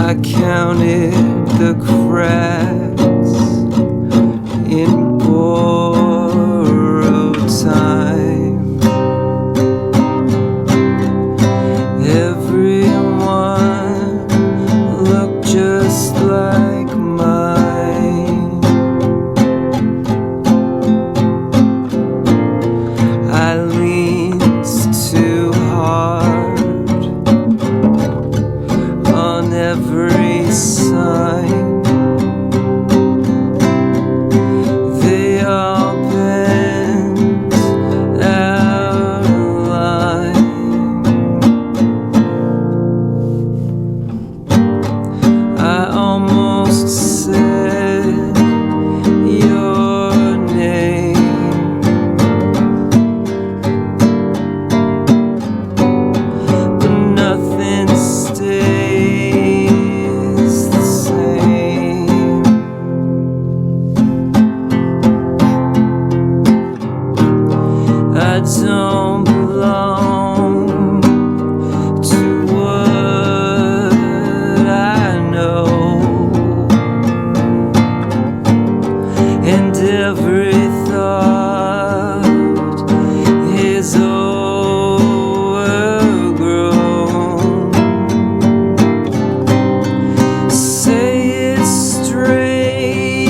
I counted the cracks in borrowed time. Everyone looked just like mine. I leaned too hard on every sign. They all bent out of line. I almost said your name, but nothing stays the same. I don't belong to what I know, and every thought is overgrown. Say it straight,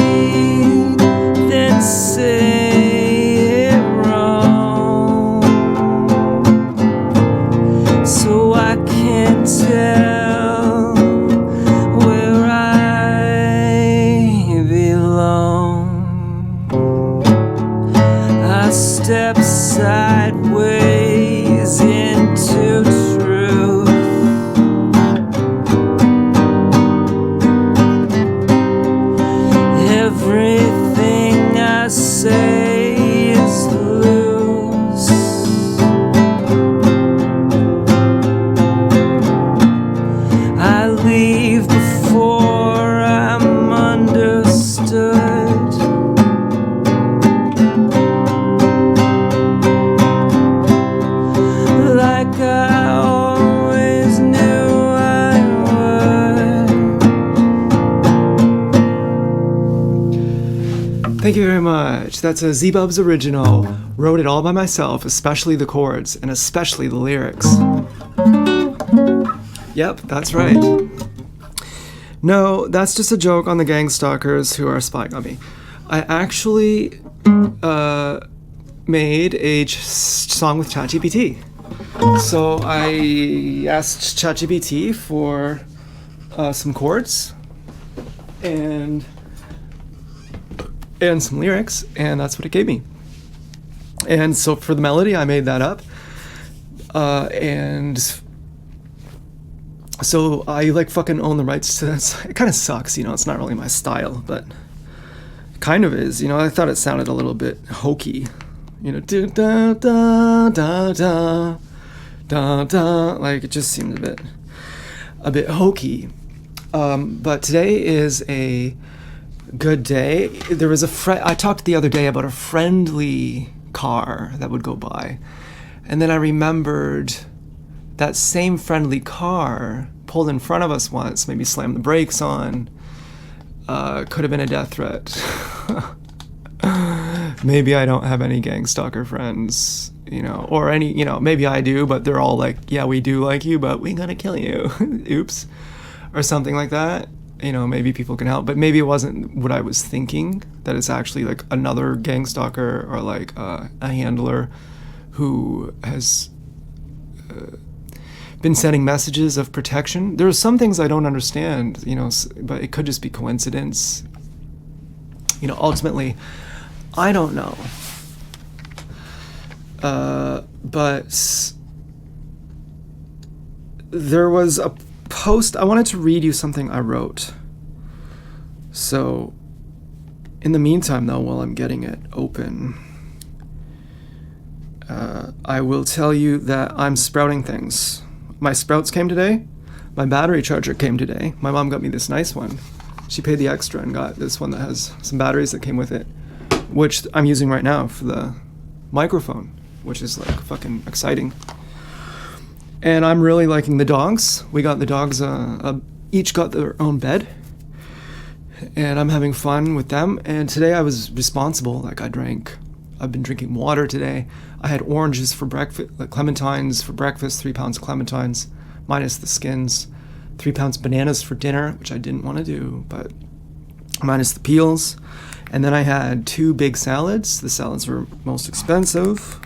then say it wrong, so I can tell where I belong. I step sideways into truth. Everything I say is loose. I leave before I'm understood. Like I always knew I would. Thank you very much. That's a Z-Bubs original. Wrote it all by myself, especially the chords and especially the lyrics. Yep, that's right. No, that's just a joke on the gang stalkers who are spying on me. I actually made a song with ChatGPT. So I asked ChatGPT for some chords and some lyrics, and that's what it gave me. And so for the melody, I made that up. And so I like fucking own the rights to this. It kind of sucks, you know, it's not really my style, but it kind of is, you know. I thought it sounded a little bit hokey, you know, da da da da da da da, like it just seemed a bit hokey. But today is a good day. There was I talked the other day about a friendly car that would go by, and then I remembered that same friendly car pulled in front of us once, maybe slammed the brakes on. Could have been a death threat. Maybe I don't have any gang stalker friends, you know, or any, you know, maybe I do, but they're all like, yeah, we do like you, but we gonna kill you. Oops. Or something like that. You know, maybe people can help, but maybe it wasn't what I was thinking, that it's actually like another gang stalker or like a handler who has been sending messages of protection. There are some things I don't understand, you know, but it could just be coincidence. You know, ultimately, I don't know. But there was a post. I wanted to read you something I wrote. So, in the meantime, though, while I'm getting it open, I will tell you that I'm sprouting things. My sprouts came today. My battery charger came today. My mom got me this nice one. She paid the extra and got this one that has some batteries that came with it, which I'm using right now for the microphone, which is like fucking exciting. And I'm really liking the dogs. We got the dogs a each got their own bed, and I'm having fun with them. And today I was responsible. Like I've been drinking water today. I had oranges for breakfast, like clementines for breakfast, 3 pounds of clementines, minus the skins, 3 pounds of bananas for dinner, which I didn't want to do, but minus the peels. And then I had 2 big salads. The salads were most expensive.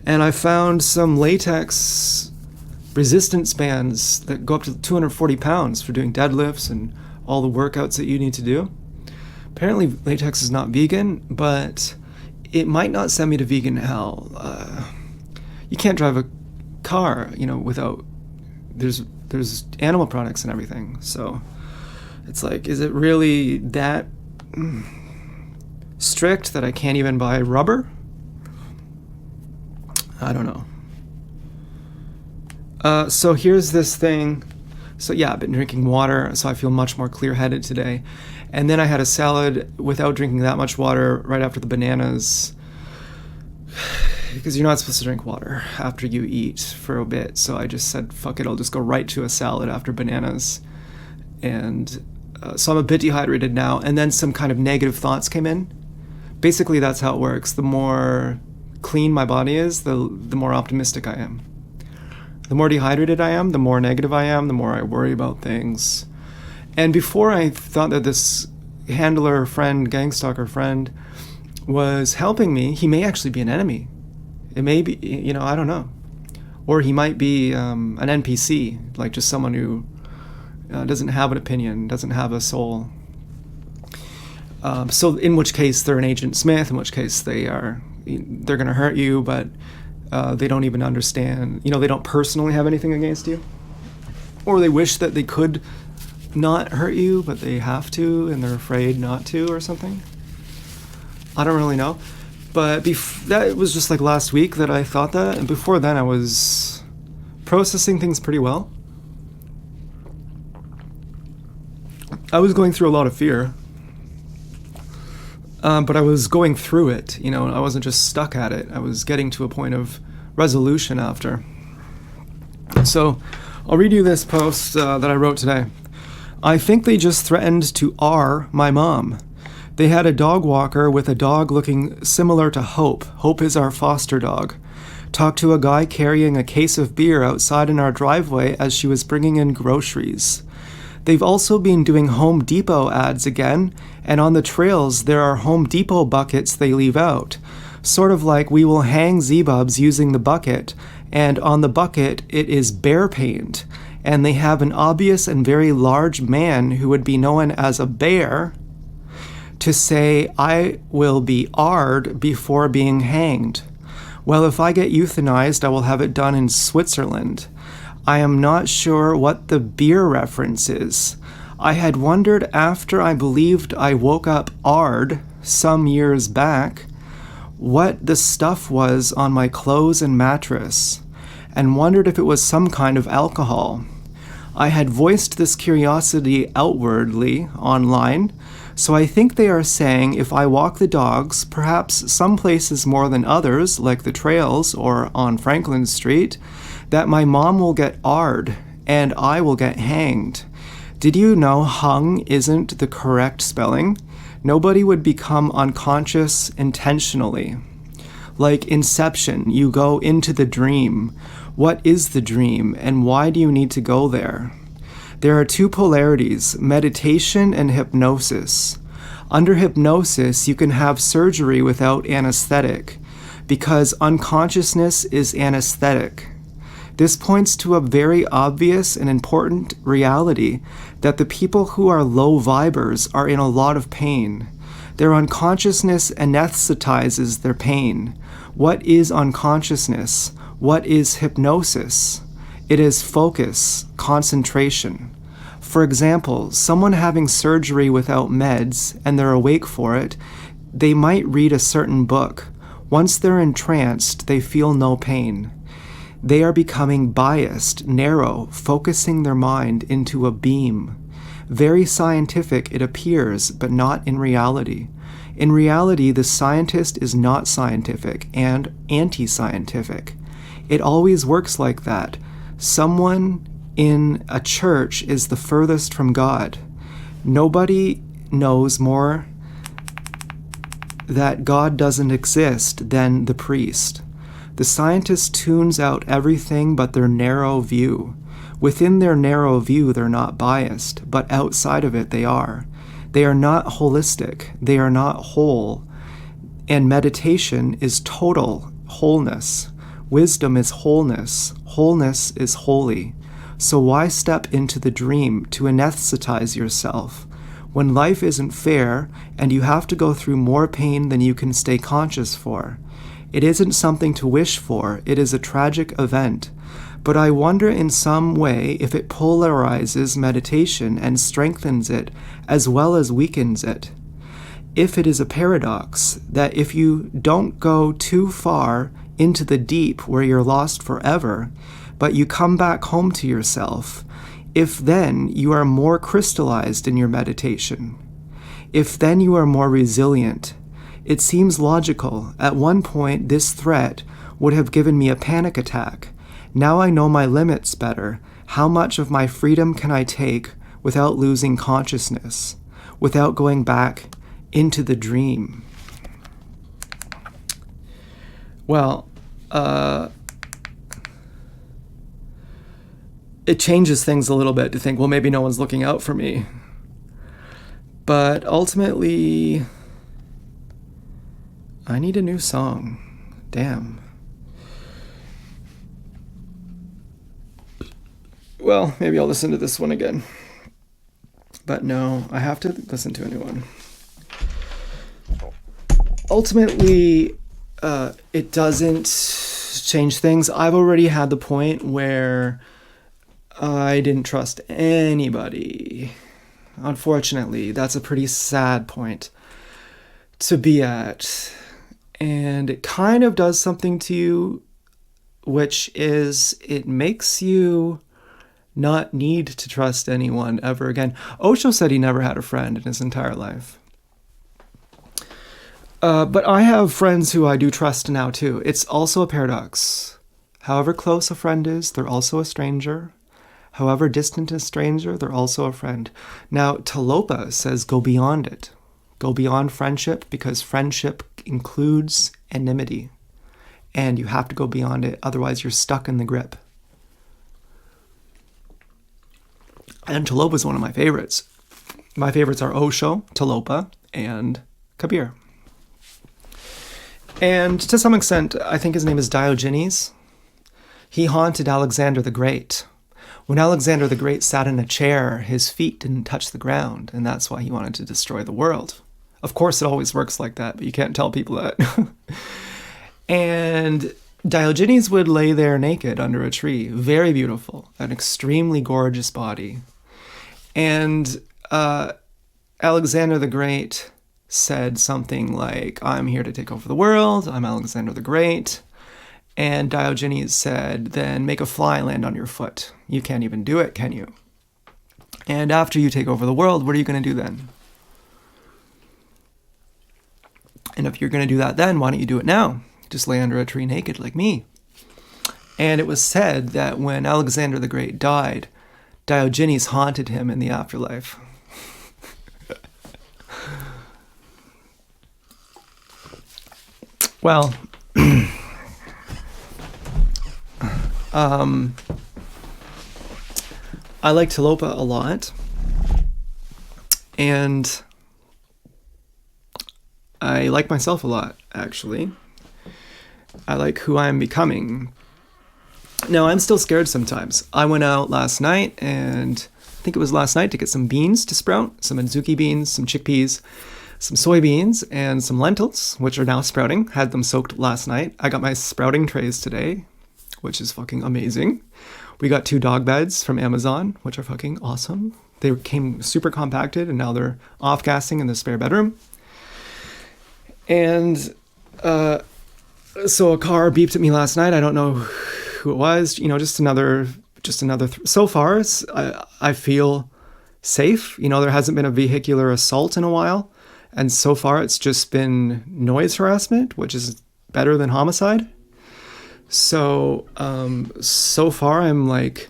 And I found some latex resistance bands that go up to 240 pounds for doing deadlifts and all the workouts that you need to do. Apparently latex is not vegan, but it might not send me to vegan hell. You can't drive a car, without, there's animal products and everything. So it's like, is it really that strict that I can't even buy rubber? I don't know. So here's this thing. So yeah, I've been drinking water, so I feel much more clear-headed today. And then I had a salad without drinking that much water right after the bananas, because you're not supposed to drink water after you eat for a bit. So I just said, fuck it, I'll just go right to a salad after bananas. And so I'm a bit dehydrated now. And then some kind of negative thoughts came in. Basically, that's how it works. The more clean my body is, the more optimistic I am. The more dehydrated I am, the more negative I am, the more I worry about things. And before I thought that this handler friend, gang stalker friend, was helping me, he may actually be an enemy. It may be, I don't know. Or he might be an NPC, like just someone who doesn't have an opinion, doesn't have a soul. So in which case they're an Agent Smith, in which case they're going to hurt you, but they don't even understand, they don't personally have anything against you. Or they wish that they could not hurt you, but they have to, and they're afraid not to, or something. I don't really know. But that was just like last week that I thought that, and before then I was processing things pretty well. I was going through a lot of fear. But I was going through it, I wasn't just stuck at it. I was getting to a point of resolution after. So I'll read you this post that I wrote today. I think they just threatened to R my mom. They had a dog walker with a dog looking similar to Hope. Hope is our foster dog. Talked to a guy carrying a case of beer outside in our driveway as she was bringing in groceries. They've also been doing Home Depot ads again, and on the trails there are Home Depot buckets they leave out. Sort of like we will hang Z-Bubs using the bucket, and on the bucket it is bear paint, and they have an obvious and very large man who would be known as a bear to say, I will be R'd before being hanged. Well, if I get euthanized, I will have it done in Switzerland. I am not sure what the beer reference is. I had wondered after I believed I woke up R'd some years back what the stuff was on my clothes and mattress, and wondered if it was some kind of alcohol. I had voiced this curiosity outwardly online, so I think they are saying if I walk the dogs, perhaps some places more than others, like the trails or on Franklin Street, that my mom will get R'd and I will get hanged. Did you know hung isn't the correct spelling? Nobody would become unconscious intentionally. Like Inception, you go into the dream. What is the dream, and why do you need to go there? There are 2 polarities, meditation and hypnosis. Under hypnosis, you can have surgery without anesthetic, because unconsciousness is anesthetic. This points to a very obvious and important reality that the people who are low vibers are in a lot of pain. Their unconsciousness anesthetizes their pain. What is unconsciousness? What is hypnosis? It is focus, concentration. For example, someone having surgery without meds and they're awake for it, they might read a certain book. Once they're entranced, they feel no pain. They are becoming biased, narrow, focusing their mind into a beam. Very scientific it appears, but not in reality. In reality, the scientist is not scientific and anti-scientific. It always works like that. Someone in a church is the furthest from God. Nobody knows more that God doesn't exist than the priest. The scientist tunes out everything but their narrow view. Within their narrow view, they're not biased, but outside of it, they are. They are not holistic. They are not whole. And meditation is total wholeness. Wisdom is wholeness. Wholeness is holy. So why step into the dream to anesthetize yourself? When life isn't fair and you have to go through more pain than you can stay conscious for. It isn't something to wish for, it is a tragic event. But I wonder in some way if it polarizes meditation and strengthens it as well as weakens it. If it is a paradox that if you don't go too far into the deep where you're lost forever, but you come back home to yourself, if then you are more crystallized in your meditation, if then you are more resilient, it seems logical. At one point, this threat would have given me a panic attack. Now I know my limits better. How much of my freedom can I take without losing consciousness, without going back into the dream? Well, it changes things a little bit to think, well, maybe no one's looking out for me. But ultimately, I need a new song. Damn. Well, maybe I'll listen to this one again. But no, I have to listen to a new one. Ultimately, it doesn't change things. I've already had the point where I didn't trust anybody. Unfortunately, that's a pretty sad point to be at. And it kind of does something to you, which is it makes you not need to trust anyone ever again. Osho said he never had a friend in his entire life. But I have friends who I do trust now too. It's also a paradox. However close a friend is, they're also a stranger. However distant a stranger, they're also a friend. Now, Talopa says go beyond it. Go beyond friendship because friendship includes enmity. And you have to go beyond it, otherwise you're stuck in the grip. And Talopa is one of my favorites. My favorites are Osho, Talopa, and Kabir. And to some extent, I think his name is Diogenes. He haunted Alexander the Great. When Alexander the Great sat in a chair, his feet didn't touch the ground, and that's why he wanted to destroy the world. Of course, it always works like that, but you can't tell people that. And Diogenes would lay there naked under a tree, very beautiful, an extremely gorgeous body. And Alexander the Great said something like, I'm here to take over the world, I'm Alexander the Great. And Diogenes said, then make a fly land on your foot. You can't even do it, can you? And after you take over the world, what are you going to do then? And if you're going to do that then, why don't you do it now? Just lay under a tree naked like me. And it was said that when Alexander the Great died, Diogenes haunted him in the afterlife. Well, I like Talopa a lot, and I like myself a lot, actually. I like who I am becoming. Now, I'm still scared sometimes. I went out last night, and I think it was last night, to get some beans to sprout, some adzuki beans, some chickpeas, some soybeans, and some lentils, which are now sprouting. Had them soaked last night. I got my sprouting trays today, which is fucking amazing. We got 2 dog beds from Amazon, which are fucking awesome. They came super compacted, and now they're off-gassing in the spare bedroom. And so a car beeped at me last night. I don't know who it was. Just another. So far, I feel safe. There hasn't been a vehicular assault in a while. And so far, it's just been noise harassment, which is better than homicide. So, so far, I'm like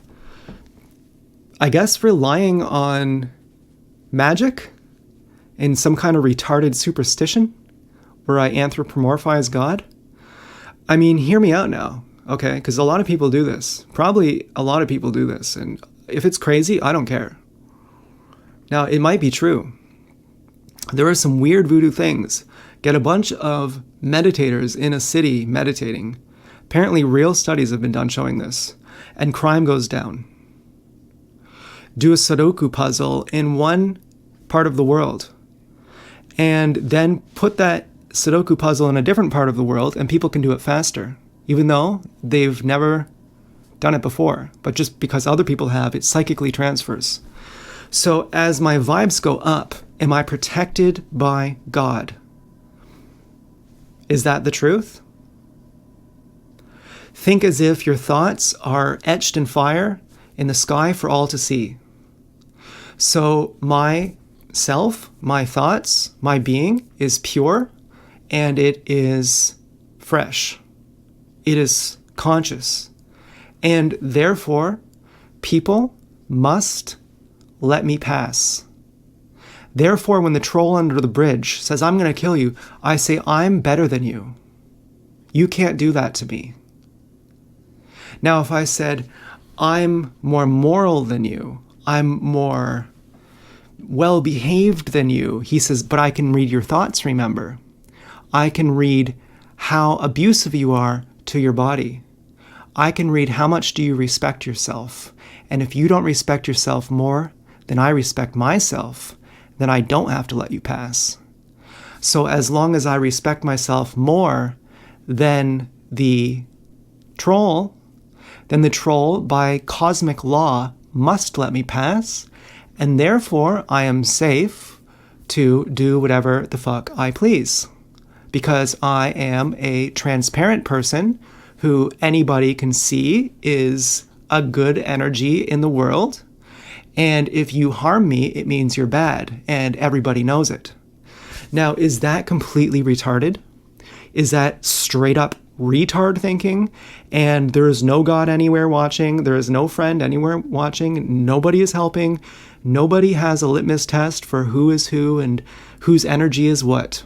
I guess, relying on magic and some kind of retarded superstition where I anthropomorphize God. I mean, hear me out now, okay? Because a lot of people do this. Probably a lot of people do this. And if it's crazy, I don't care. Now, it might be true. There are some weird voodoo things. Get a bunch of meditators in a city meditating. Apparently, real studies have been done showing this. And crime goes down. Do a Sudoku puzzle in one part of the world. And then put that Sudoku puzzle in a different part of the world, and people can do it faster. Even though they've never done it before. But just because other people have, it psychically transfers. So as my vibes go up, am I protected by God? Is that the truth? Think as if your thoughts are etched in fire in the sky for all to see. So my self, my thoughts, my being is pure and it is fresh. It is conscious. And therefore, people must let me pass. Therefore, when the troll under the bridge says, I'm going to kill you, I say, I'm better than you. You can't do that to me. Now, if I said, I'm more moral than you, I'm more well-behaved than you, he says, but I can read your thoughts, remember. I can read how abusive you are to your body. I can read how much do you respect yourself. And if you don't respect yourself more than I respect myself, then I don't have to let you pass. So as long as I respect myself more than the troll, then the troll, by cosmic law, must let me pass, and therefore I am safe to do whatever the fuck I please. Because I am a transparent person who anybody can see is a good energy in the world. And if you harm me, it means you're bad, and everybody knows it. Now, is that completely retarded? Is that straight up retard thinking? And there is no God anywhere watching. There is no friend anywhere watching. Nobody is helping. Nobody has a litmus test for who is who and whose energy is what.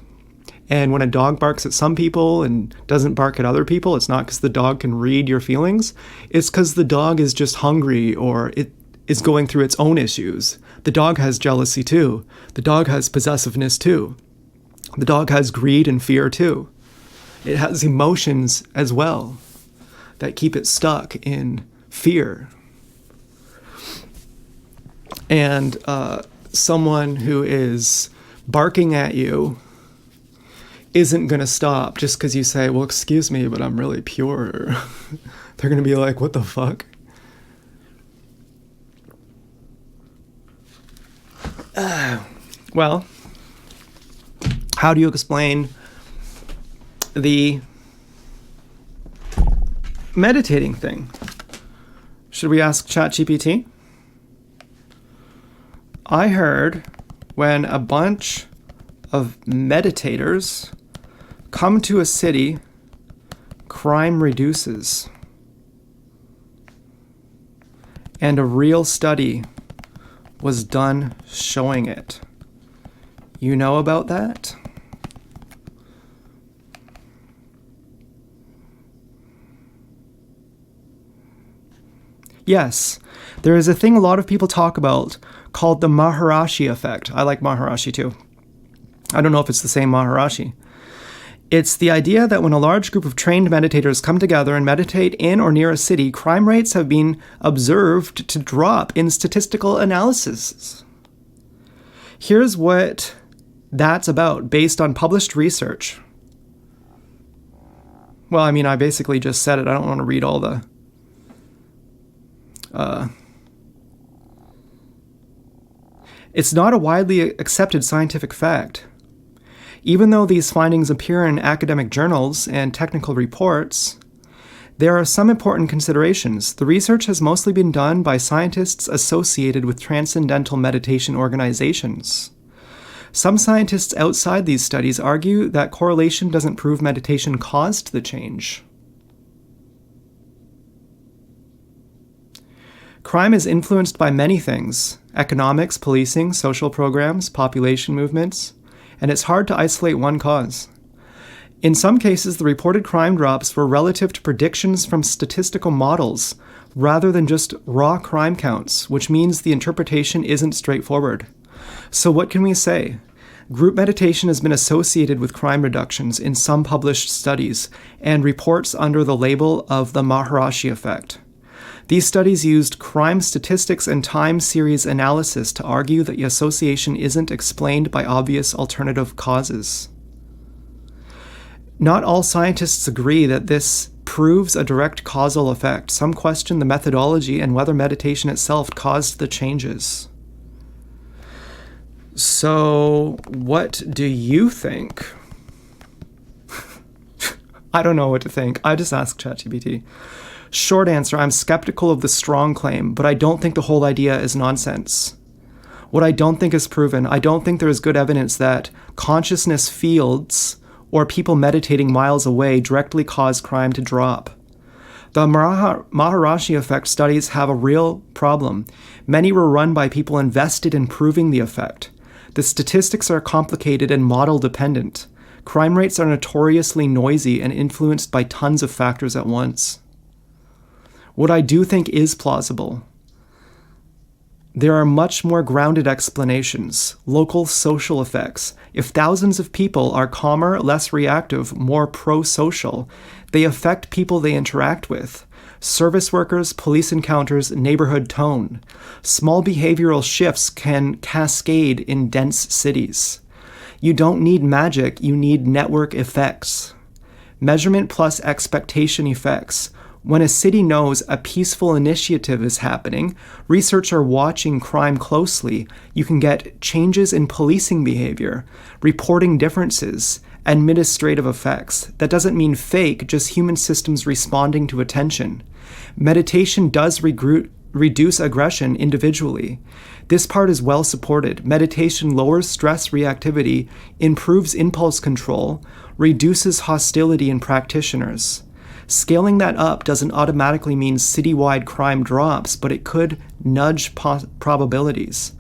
And when a dog barks at some people and doesn't bark at other people, it's not because the dog can read your feelings. It's because the dog is just hungry, or it is going through its own issues. The dog has jealousy too. The dog has possessiveness too. The dog has greed and fear too. It has emotions as well that keep it stuck in fear. And someone who is barking at you isn't going to stop just because you say, well, excuse me, but I'm really pure. They're going to be like, what the fuck? Well, how do you explain the meditating thing? Should we ask ChatGPT? I heard when a bunch of meditators come to a city, crime reduces. And a real study was done showing it. You know about that? Yes, there is a thing a lot of people talk about called the Maharishi effect. I like Maharishi too. I don't know if it's the same Maharishi. It's the idea that when a large group of trained meditators come together and meditate in or near a city, crime rates have been observed to drop in statistical analysis. Here's what that's about based on published research. Well, I mean, I basically just said it. I don't want to read all the... It's not a widely accepted scientific fact. Even though these findings appear in academic journals and technical reports, there are some important considerations. The research has mostly been done by scientists associated with transcendental meditation organizations. Some scientists outside these studies argue that correlation doesn't prove meditation caused the change. Crime is influenced by many things: economics, policing, social programs, population movements, and it's hard to isolate one cause. In some cases, the reported crime drops were relative to predictions from statistical models rather than just raw crime counts, which means the interpretation isn't straightforward. So what can we say? Group meditation has been associated with crime reductions in some published studies and reports under the label of the Maharishi effect. These studies used crime statistics and time series analysis to argue that the association isn't explained by obvious alternative causes. Not all scientists agree that this proves a direct causal effect. Some question the methodology and whether meditation itself caused the changes. So, what do you think? I don't know what to think. I just asked ChatGPT. Short answer, I'm skeptical of the strong claim, but I don't think the whole idea is nonsense. What I don't think is proven, I don't think there is good evidence that consciousness fields or people meditating miles away directly cause crime to drop. The Maharishi effect studies have a real problem. Many were run by people invested in proving the effect. The statistics are complicated and model dependent. Crime rates are notoriously noisy and influenced by tons of factors at once. What I do think is plausible: there are much more grounded explanations, local social effects. If thousands of people are calmer, less reactive, more pro-social, they affect people they interact with. Service workers, police encounters, neighborhood tone. Small behavioral shifts can cascade in dense cities. You don't need magic, you need network effects. Measurement plus expectation effects. When a city knows a peaceful initiative is happening, researchers are watching crime closely, you can get changes in policing behavior, reporting differences, administrative effects. That doesn't mean fake, just human systems responding to attention. Meditation does reduce aggression individually. This part is well supported. Meditation lowers stress reactivity, improves impulse control, reduces hostility in practitioners. Scaling that up doesn't automatically mean citywide crime drops, but it could nudge probabilities.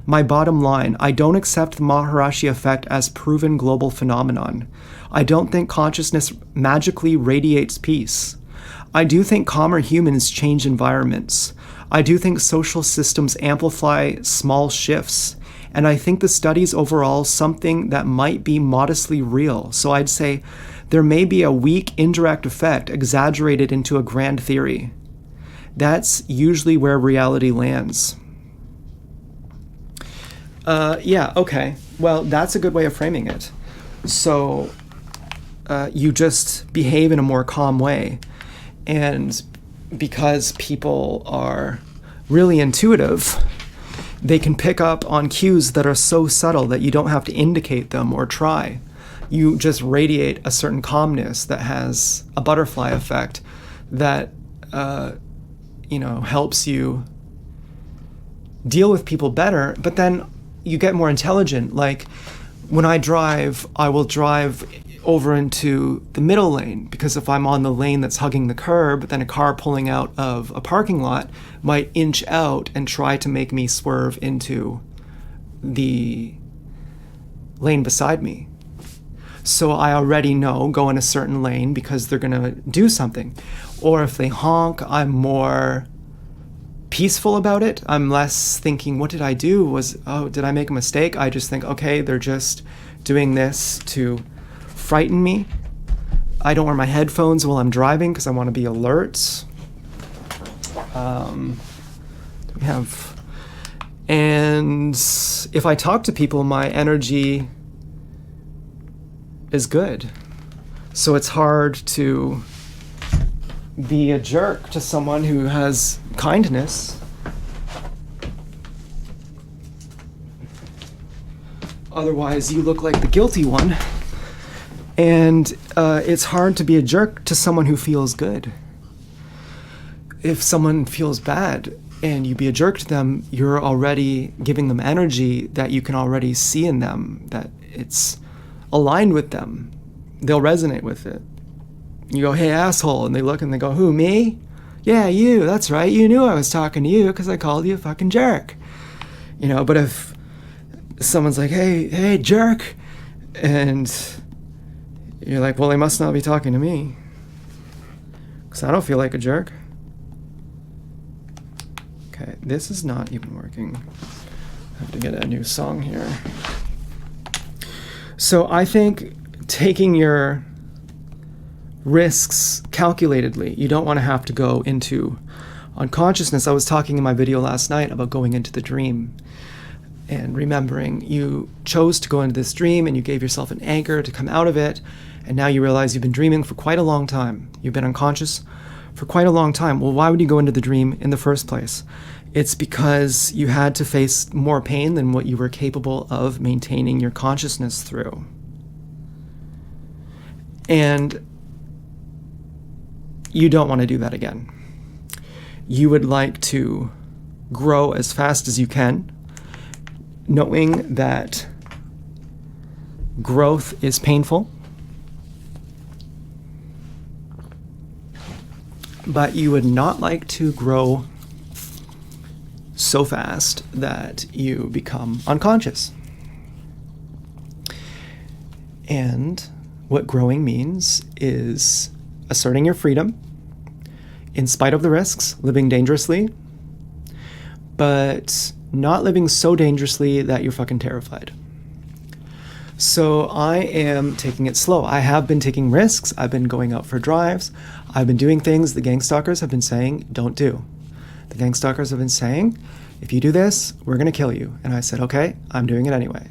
My bottom line, I don't accept the Maharishi effect as proven global phenomenon. I don't think consciousness magically radiates peace. I do think calmer humans change environments. I do think social systems amplify small shifts. And I think the study's overall something that might be modestly real. So I'd say there may be a weak indirect effect exaggerated into a grand theory. That's usually where reality lands. Yeah, okay. Well, that's a good way of framing it. So you just behave in a more calm way. And because people are really intuitive, they can pick up on cues that are so subtle that you don't have to indicate them or try. You just radiate a certain calmness that has a butterfly effect that, helps you deal with people better. But then you get more intelligent. Like when I drive, I will drive over into the middle lane, because if I'm on the lane that's hugging the curb, then a car pulling out of a parking lot might inch out and try to make me swerve into the lane beside me. So I already know go in a certain lane because they're gonna do something. Or if they honk, I'm more peaceful about it. I'm less thinking, what did I do? Did I make a mistake? I just think, okay, they're just doing this to frighten me. I don't wear my headphones while I'm driving because I want to be alert. And if I talk to people, my energy is good. So it's hard to be a jerk to someone who has kindness. Otherwise, you look like the guilty one. And it's hard to be a jerk to someone who feels good. If someone feels bad and you be a jerk to them, you're already giving them energy that you can already see in them, that it's aligned with them. They'll resonate with it. You go, hey, asshole, and they look and they go, who, me? Yeah, you, that's right. You knew I was talking to you because I called you a fucking jerk. You know, but if someone's like, hey, jerk, and you're like, well, they must not be talking to me because I don't feel like a jerk. Okay, this is not even working. I have to get a new song here. So I think taking your risks calculatedly, you don't want to have to go into unconsciousness. I was talking in my video last night about going into the dream and remembering you chose to go into this dream and you gave yourself an anchor to come out of it, and now you realize you've been dreaming for quite a long time. You've been unconscious for quite a long time. Well, why would you go into the dream in the first place? It's because you had to face more pain than what you were capable of maintaining your consciousness through. And you don't want to do that again. You would like to grow as fast as you can, knowing that growth is painful, but you would not like to grow so fast that you become unconscious. And what growing means is asserting your freedom in spite of the risks, living dangerously, but not living so dangerously that you're fucking terrified. So I am taking it slow. I have been taking risks. I've been going out for drives. I've been doing things the gang stalkers have been saying don't do. The gang stalkers have been saying, if you do this, we're going to kill you. And I said, okay, I'm doing it anyway.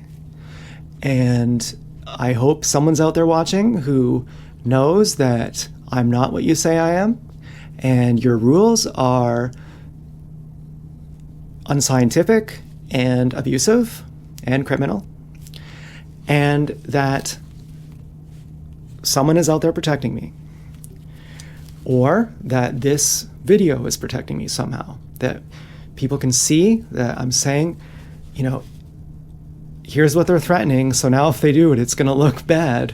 And I hope someone's out there watching who knows that I'm not what you say I am, and your rules are unscientific and abusive and criminal, and that someone is out there protecting me, or that this video is protecting me somehow, that people can see that I'm saying, you know, here's what they're threatening, so now if they do it, it's going to look bad.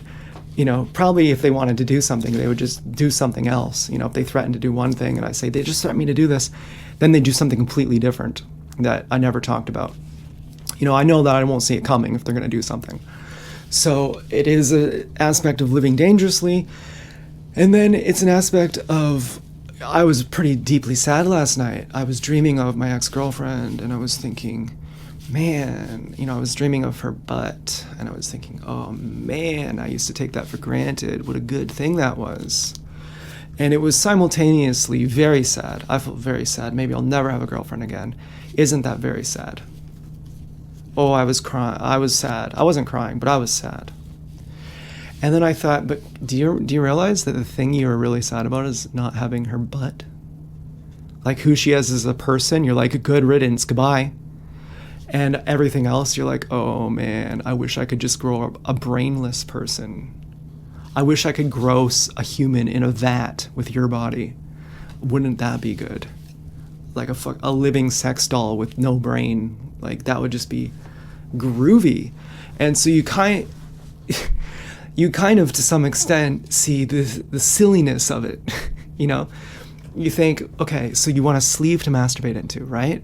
You know, probably if they wanted to do something, they would just do something else. You know, if they threaten to do one thing and I say, they just threatened me to do this, then they do something completely different that I never talked about. You know, I know that I won't see it coming if they're going to do something. So it is an aspect of living dangerously. And then it's an aspect of, I was pretty deeply sad last night. I was dreaming of my ex-girlfriend and I was thinking, man, you know, I was dreaming of her butt and I was thinking, oh man, I used to take that for granted. What a good thing that was. And it was simultaneously very sad. I felt very sad. Maybe I'll never have a girlfriend again. Isn't that very sad? Oh, I was crying. I was sad. I wasn't crying, but I was sad. And then I thought, but do you realize that the thing you were really sad about is not having her butt? Like who she is as a person, you're like, good riddance, goodbye. And everything else, you're like, oh man, I wish I could just grow a brainless person. I wish I could grow a human in a vat with your body. Wouldn't that be good? Like a living sex doll with no brain. Like that would just be groovy. And so you kind of to some extent see the silliness of it. You know, you think, okay, so you want a sleeve to masturbate into, right?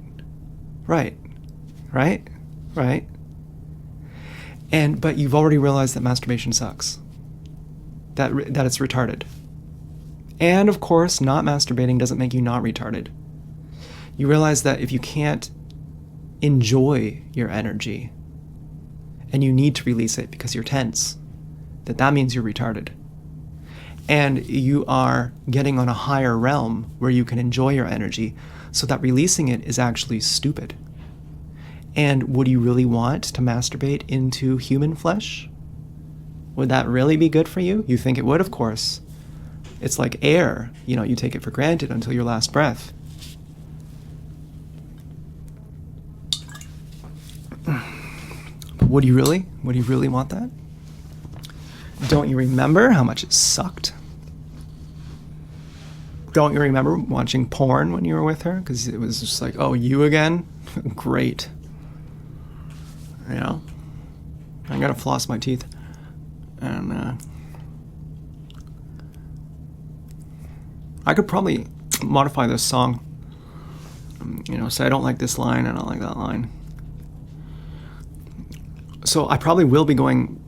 Right. But you've already realized that masturbation sucks. That it's retarded. And of course, not masturbating doesn't make you not retarded. You realize that if you can't enjoy your energy and you need to release it because you're tense, that means you're retarded. And you are getting on a higher realm where you can enjoy your energy, so that releasing it is actually stupid. And would you really want to masturbate into human flesh? Would that really be good for you? You think it would, of course. It's like air. You know, you take it for granted until your last breath. But would you really? Would you really want that? Don't you remember how much it sucked? Don't you remember watching porn when you were with her? Because it was just like, oh, you again? Great. You know, I gotta floss my teeth, and I could probably modify this song. Say I don't like this line, I don't like that line. So I probably will be going,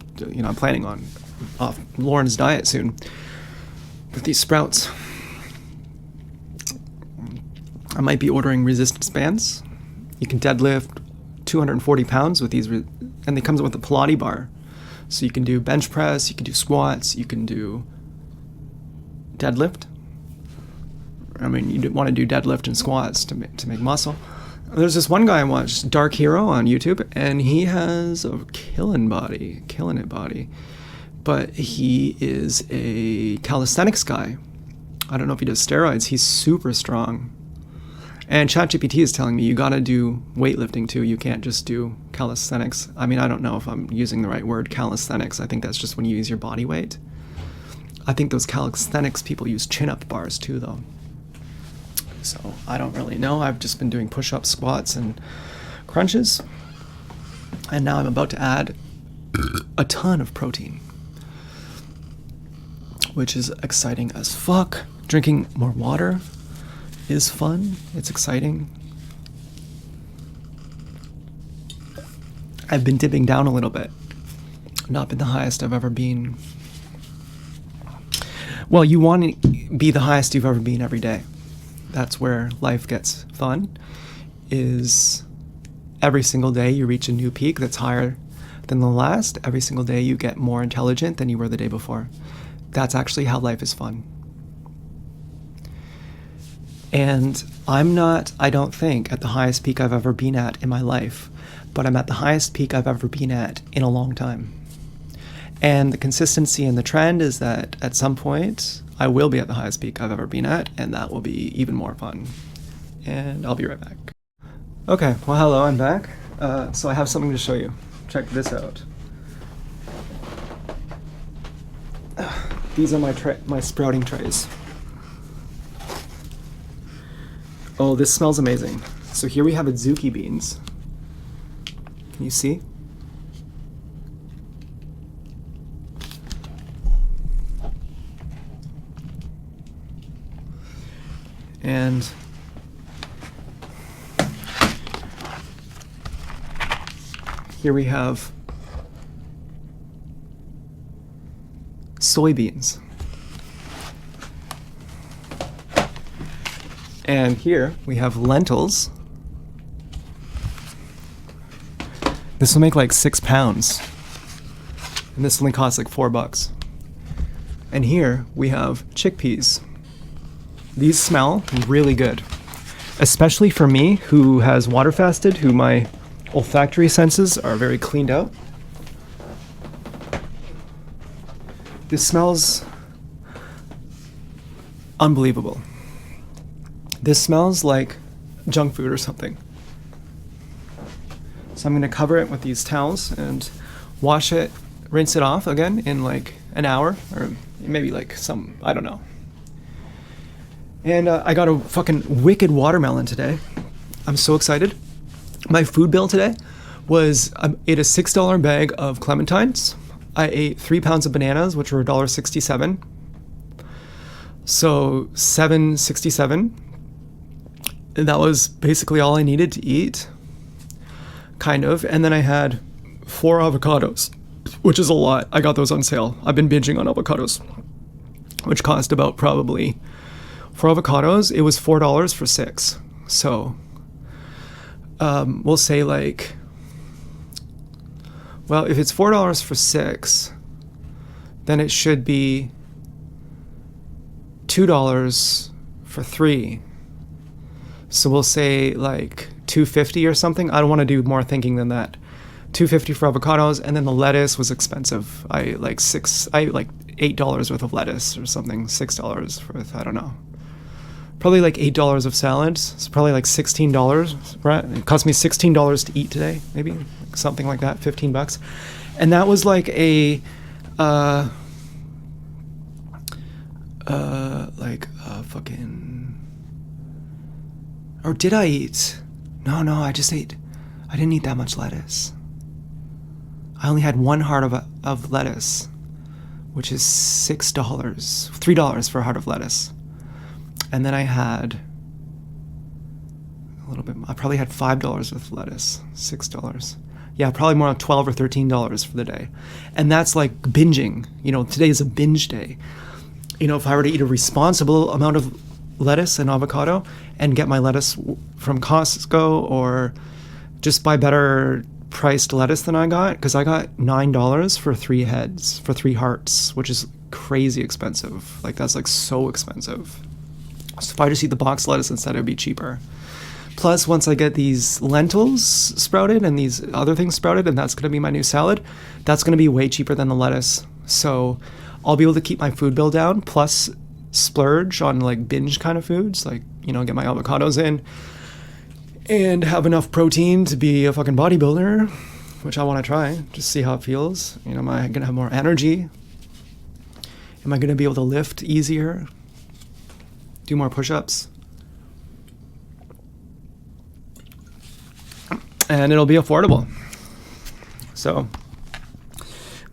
I'm planning on off Lauren's diet soon with these sprouts. I might be ordering resistance bands. You can deadlift 240 pounds with these, and they come with a Pilates bar. So you can do bench press, you can do squats, you can do deadlift. I mean, you want to do deadlift and squats to make muscle. There's this one guy I watched, Dark Hero on YouTube, and he has a killing it body. But he is a calisthenics guy. I don't know if he does steroids. He's super strong. And ChatGPT is telling me you gotta do weightlifting too. You can't just do calisthenics. I mean, I don't know if I'm using the right word, calisthenics. I think that's just when you use your body weight. I think those calisthenics people use chin-up bars too, though. So I don't really know. I've just been doing push-ups, squats, and crunches. And now I'm about to add a ton of protein, which is exciting as fuck. Drinking more water is fun. It's exciting. I've been dipping down a little bit. Not been the highest I've ever been. Well, you want to be the highest you've ever been every day. That's where life gets fun, is every single day you reach a new peak that's higher than the last. Every single day you get more intelligent than you were the day before. That's actually how life is fun. And I don't think, at the highest peak I've ever been at in my life, but I'm at the highest peak I've ever been at in a long time. And the consistency and the trend is that at some point, I will be at the highest peak I've ever been at, and that will be even more fun. And I'll be right back. Okay, well, hello, I'm back. So I have something to show you. Check this out. These are my sprouting trays. Oh, this smells amazing. So here we have adzuki beans. Can you see? And here we have soybeans. And here we have lentils. This will make like 6 pounds. And this only costs like $4. And here we have chickpeas. These smell really good, especially for me who has water fasted, who my olfactory senses are very cleaned out. This smells unbelievable. This smells like junk food or something. So I'm going to cover it with these towels and wash it, rinse it off again in like an hour, or maybe like I don't know. And I got a fucking wicked watermelon today. I'm so excited. My food bill today was, I ate a $6 bag of clementines. I ate 3 pounds of bananas, which were $1.67. So $7.67. And that was basically all I needed to eat, kind of. And then I had 4 avocados, which is a lot. I got those on sale. I've been binging on avocados, which cost about probably, for avocados, it was $4 for 6. So we'll say like, well, if it's $4 for 6, then it should be $2 for 3. So we'll say like $2.50 or something. I don't want to do more thinking than that. $2.50 for avocados, and then the lettuce was expensive. I ate like $8 worth of lettuce or something. $6 worth, I don't know. Probably like $8 of salads. It's probably like $16. Right? It cost me $16 to eat today, maybe something like that. $15, and that was like a fucking. Or did I eat? No, I just ate. I didn't eat that much lettuce. I only had 1 heart of lettuce, which is $6, $3 for a heart of lettuce. And then I had a little bit, I probably had $5 with lettuce, $6. Yeah, probably more like $12 or $13 for the day. And that's like binging. You know, today is a binge day. You know, if I were to eat a responsible amount of lettuce and avocado and get my lettuce from Costco or just buy better priced lettuce than I got, because I got $9 for 3 heads, for 3 hearts, which is crazy expensive. Like, that's like so expensive. So if I just eat the box lettuce instead, it would be cheaper. Plus, once I get these lentils sprouted and these other things sprouted, and that's going to be my new salad, that's going to be way cheaper than the lettuce. So I'll be able to keep my food bill down, plus splurge on like binge kind of foods, like, you know, get my avocados in and have enough protein to be a fucking bodybuilder, which I want to try, just see how it feels. You know, am I going to have more energy? Am I going to be able to lift easier? Do more push-ups? And it'll be affordable. So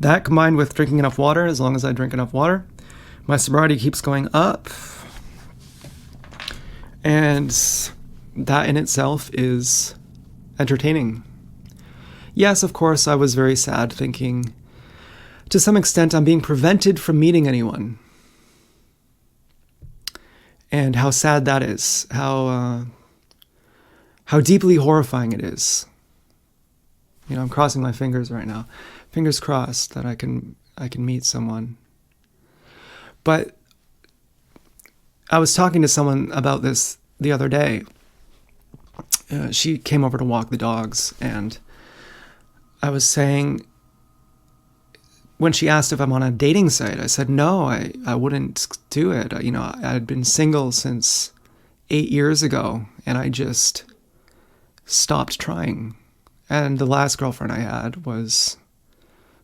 that combined with drinking enough water, as long as I drink enough water, my sobriety keeps going up. And that in itself is entertaining. Yes, of course, I was very sad, thinking to some extent I'm being prevented from meeting anyone. And how sad that is. How deeply horrifying it is. You know, I'm crossing my fingers right now. Fingers crossed that I can meet someone. But I was talking to someone about this the other day. She came over to walk the dogs, and I was saying, when she asked if I'm on a dating site, I said, no, I wouldn't do it. You know, I had been single since 8 years ago, and I just stopped trying. And the last girlfriend I had was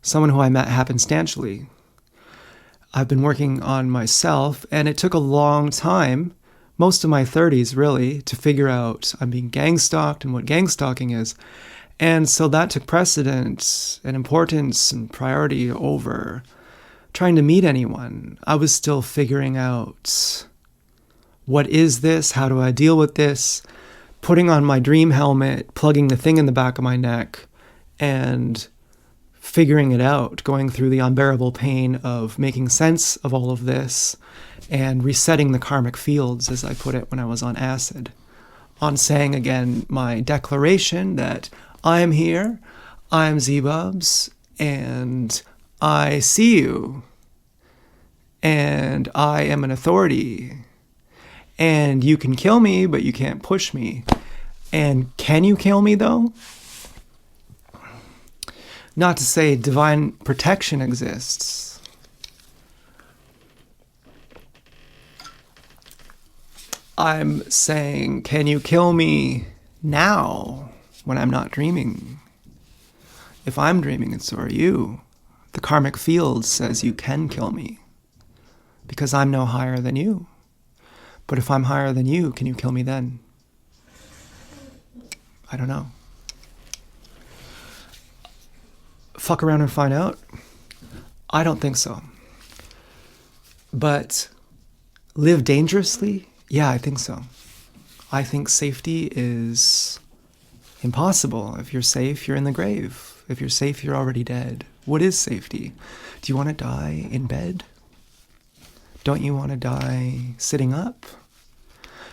someone who I met happenstantially. I've been working on myself, and it took a long time, most of my 30s really, to figure out I'm being gang stalked and what gang stalking is. And so that took precedence and importance and priority over trying to meet anyone. I was still figuring out, what is this? How do I deal with this? Putting on my dream helmet, plugging the thing in the back of my neck, and figuring it out, going through the unbearable pain of making sense of all of this and resetting the karmic fields, as I put it when I was on acid, on saying again my declaration that I'm here, I'm Z-Bubs, and I see you, and I am an authority, and you can kill me, but you can't push me. And can you kill me, though? Not to say divine protection exists. I'm saying, can you kill me now when I'm not dreaming? If I'm dreaming, and so are you. The karmic field says you can kill me because I'm no higher than you. But if I'm higher than you, can you kill me then? I don't know. Fuck around and find out? I don't think so. But live dangerously? Yeah, I think so. I think safety is impossible. If you're safe, you're in the grave. If you're safe, you're already dead. What is safety? Do you want to die in bed? Don't you want to die sitting up?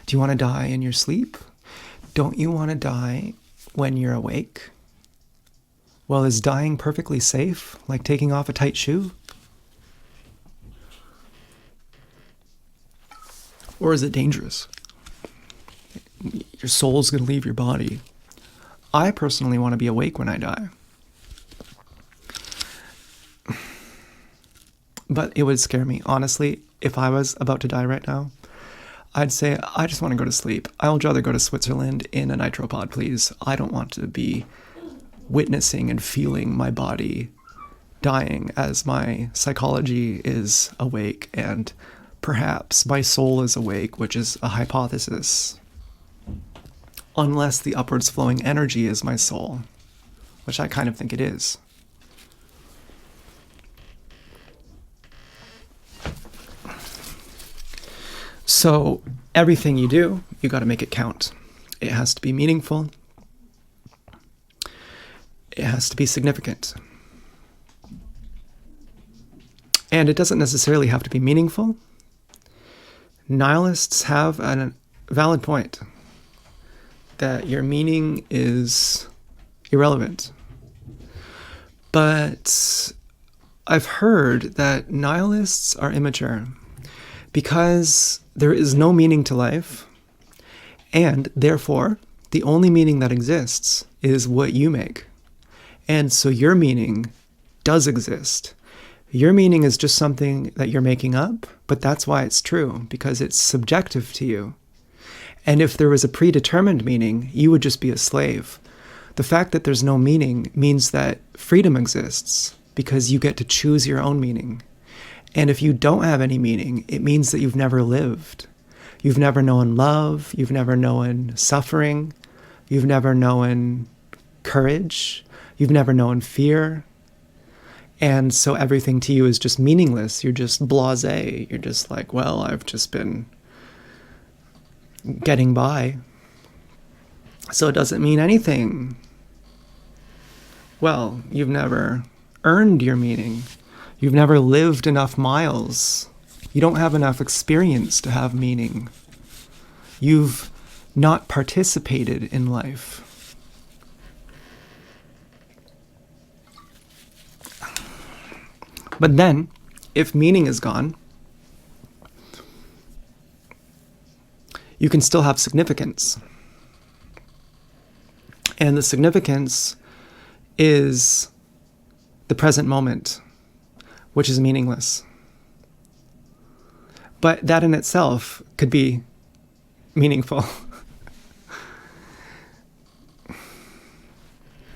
Do you want to die in your sleep? Don't you want to die when you're awake? Well, is dying perfectly safe, like taking off a tight shoe? Or is it dangerous? Your soul's going to leave your body. I personally want to be awake when I die. But it would scare me. Honestly, if I was about to die right now, I'd say, I just want to go to sleep. I would rather go to Switzerland in a nitropod, please. I don't want to be witnessing and feeling my body dying as my psychology is awake and perhaps my soul is awake, which is a hypothesis. Unless the upwards flowing energy is my soul, which I kind of think it is. So everything you do, you got to make it count. It has to be meaningful. It has to be significant. And it doesn't necessarily have to be meaningful. Nihilists have a valid point that your meaning is irrelevant. But I've heard that nihilists are immature because there is no meaning to life, and therefore the only meaning that exists is what you make. And so your meaning does exist. Your meaning is just something that you're making up, but that's why it's true, because it's subjective to you. And if there was a predetermined meaning, you would just be a slave. The fact that there's no meaning means that freedom exists, because you get to choose your own meaning. And if you don't have any meaning, it means that you've never lived. You've never known love, you've never known suffering, you've never known courage, you've never known fear. And so everything to you is just meaningless. You're just blasé. You're just like, well, I've just been getting by. So it doesn't mean anything. Well, you've never earned your meaning. You've never lived enough miles. You don't have enough experience to have meaning. You've not participated in life. But then, if meaning is gone, you can still have significance. And the significance is the present moment, which is meaningless. But that in itself could be meaningful.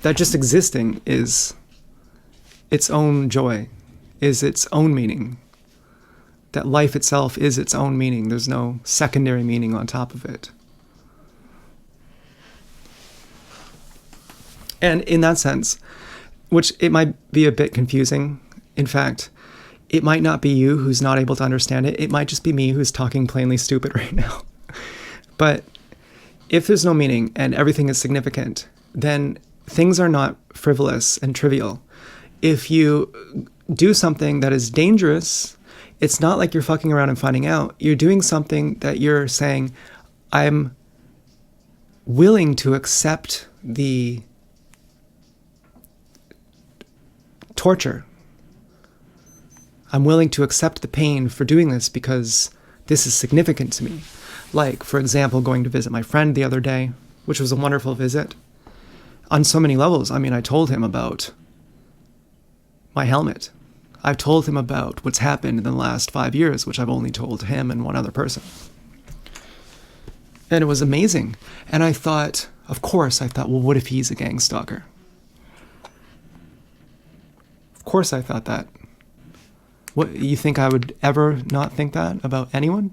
That just existing is its own joy, is its own meaning. That life itself is its own meaning. There's no secondary meaning on top of it. And in that sense, which it might be a bit confusing, in fact, it might not be you who's not able to understand it. It might just be me who's talking plainly stupid right now. But if there's no meaning and everything is significant, then things are not frivolous and trivial. If you do something that is dangerous, it's not like you're fucking around and finding out. You're doing something that you're saying, I'm willing to accept the torture. I'm willing to accept the pain for doing this because this is significant to me. Like, for example, going to visit my friend the other day, which was a wonderful visit. On so many levels. I mean, I told him about my helmet. I've told him about what's happened in the last 5 years, which I've only told him and one other person. And it was amazing. And I thought, well, what if he's a gang stalker? Of course I thought that. What, you think I would ever not think that about anyone?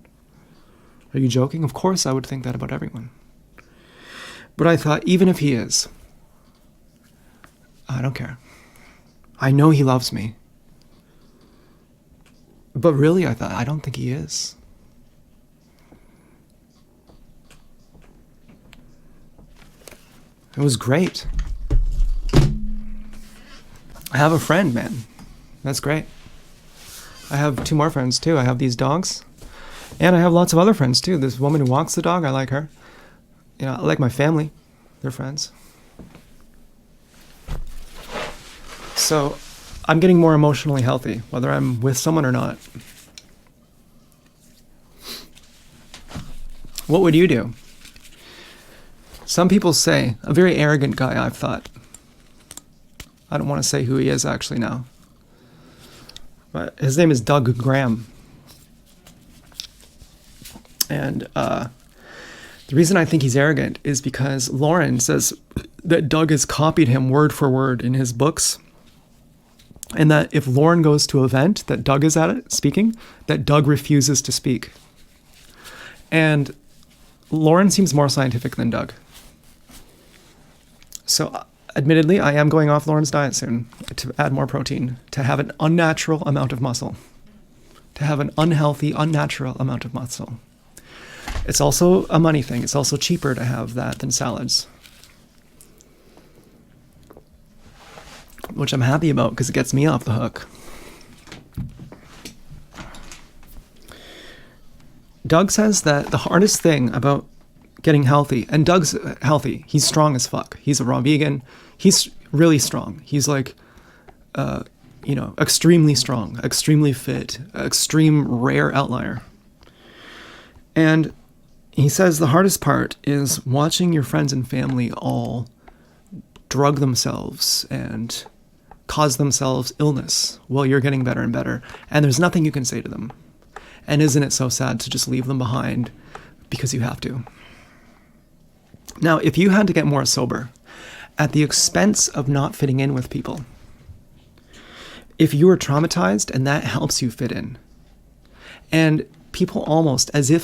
Are you joking? Of course I would think that about everyone. But I thought, even if he is, I don't care. I know he loves me. But really, I thought, I don't think he is. It was great. I have a friend, man. That's great. I have 2 more friends, too. I have these dogs. And I have lots of other friends, too. This woman who walks the dog, I like her. You know, I like my family. They're friends. So I'm getting more emotionally healthy, whether I'm with someone or not. What would you do? Some people say, a very arrogant guy, I've thought. I don't want to say who he is actually now. But his name is Doug Graham. And the reason I think he's arrogant is because Lauren says that Doug has copied him word for word in his books. And that if Lauren goes to an event that Doug is at it speaking, that Doug refuses to speak. And Lauren seems more scientific than Doug. So admittedly, I am going off Lauren's diet soon to add more protein, to have an unnatural amount of muscle, to have an unhealthy, unnatural amount of muscle. It's also a money thing. It's also cheaper to have that than salads, which I'm happy about because it gets me off the hook. Doug says that the hardest thing about getting healthy, and Doug's healthy, he's strong as fuck. He's a raw vegan. He's really strong. He's like, extremely strong, extremely fit, extreme rare outlier. And he says the hardest part is watching your friends and family all drug themselves and cause themselves illness while you're getting better and better. And there's nothing you can say to them. And isn't it so sad to just leave them behind because you have to? Now, if you had to get more sober at the expense of not fitting in with people, if you were traumatized and that helps you fit in, and people almost as if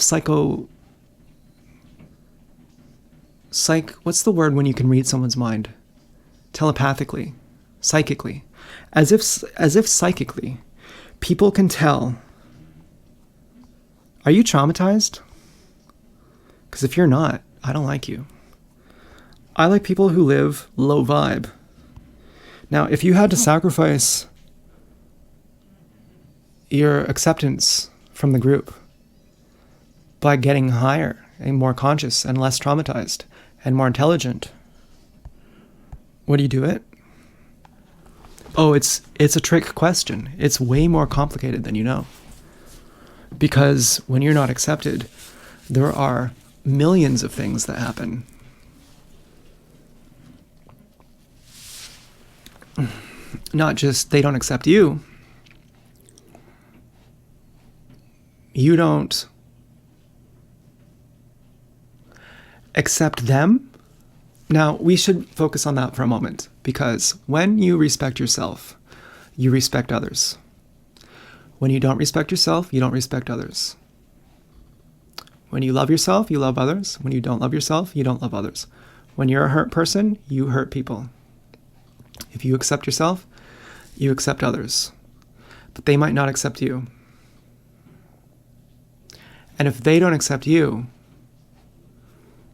what's the word when you can read someone's mind? Telepathically, psychically, as if psychically, people can tell, are you traumatized? Because if you're not, I don't like you. I like people who live low vibe. Now, if you had to sacrifice your acceptance from the group by getting higher and more conscious and less traumatized and more intelligent, would you do it? Oh, it's a trick question. It's way more complicated than you know. Because when you're not accepted, there are millions of things that happen. Not just they don't accept you. You don't accept them. Now, we should focus on that for a moment, because when you respect yourself, you respect others. When you don't respect yourself, you don't respect others. When you love yourself, you love others. When you don't love yourself, you don't love others. When you're a hurt person, you hurt people. If you accept yourself, you accept others. But they might not accept you. And if they don't accept you,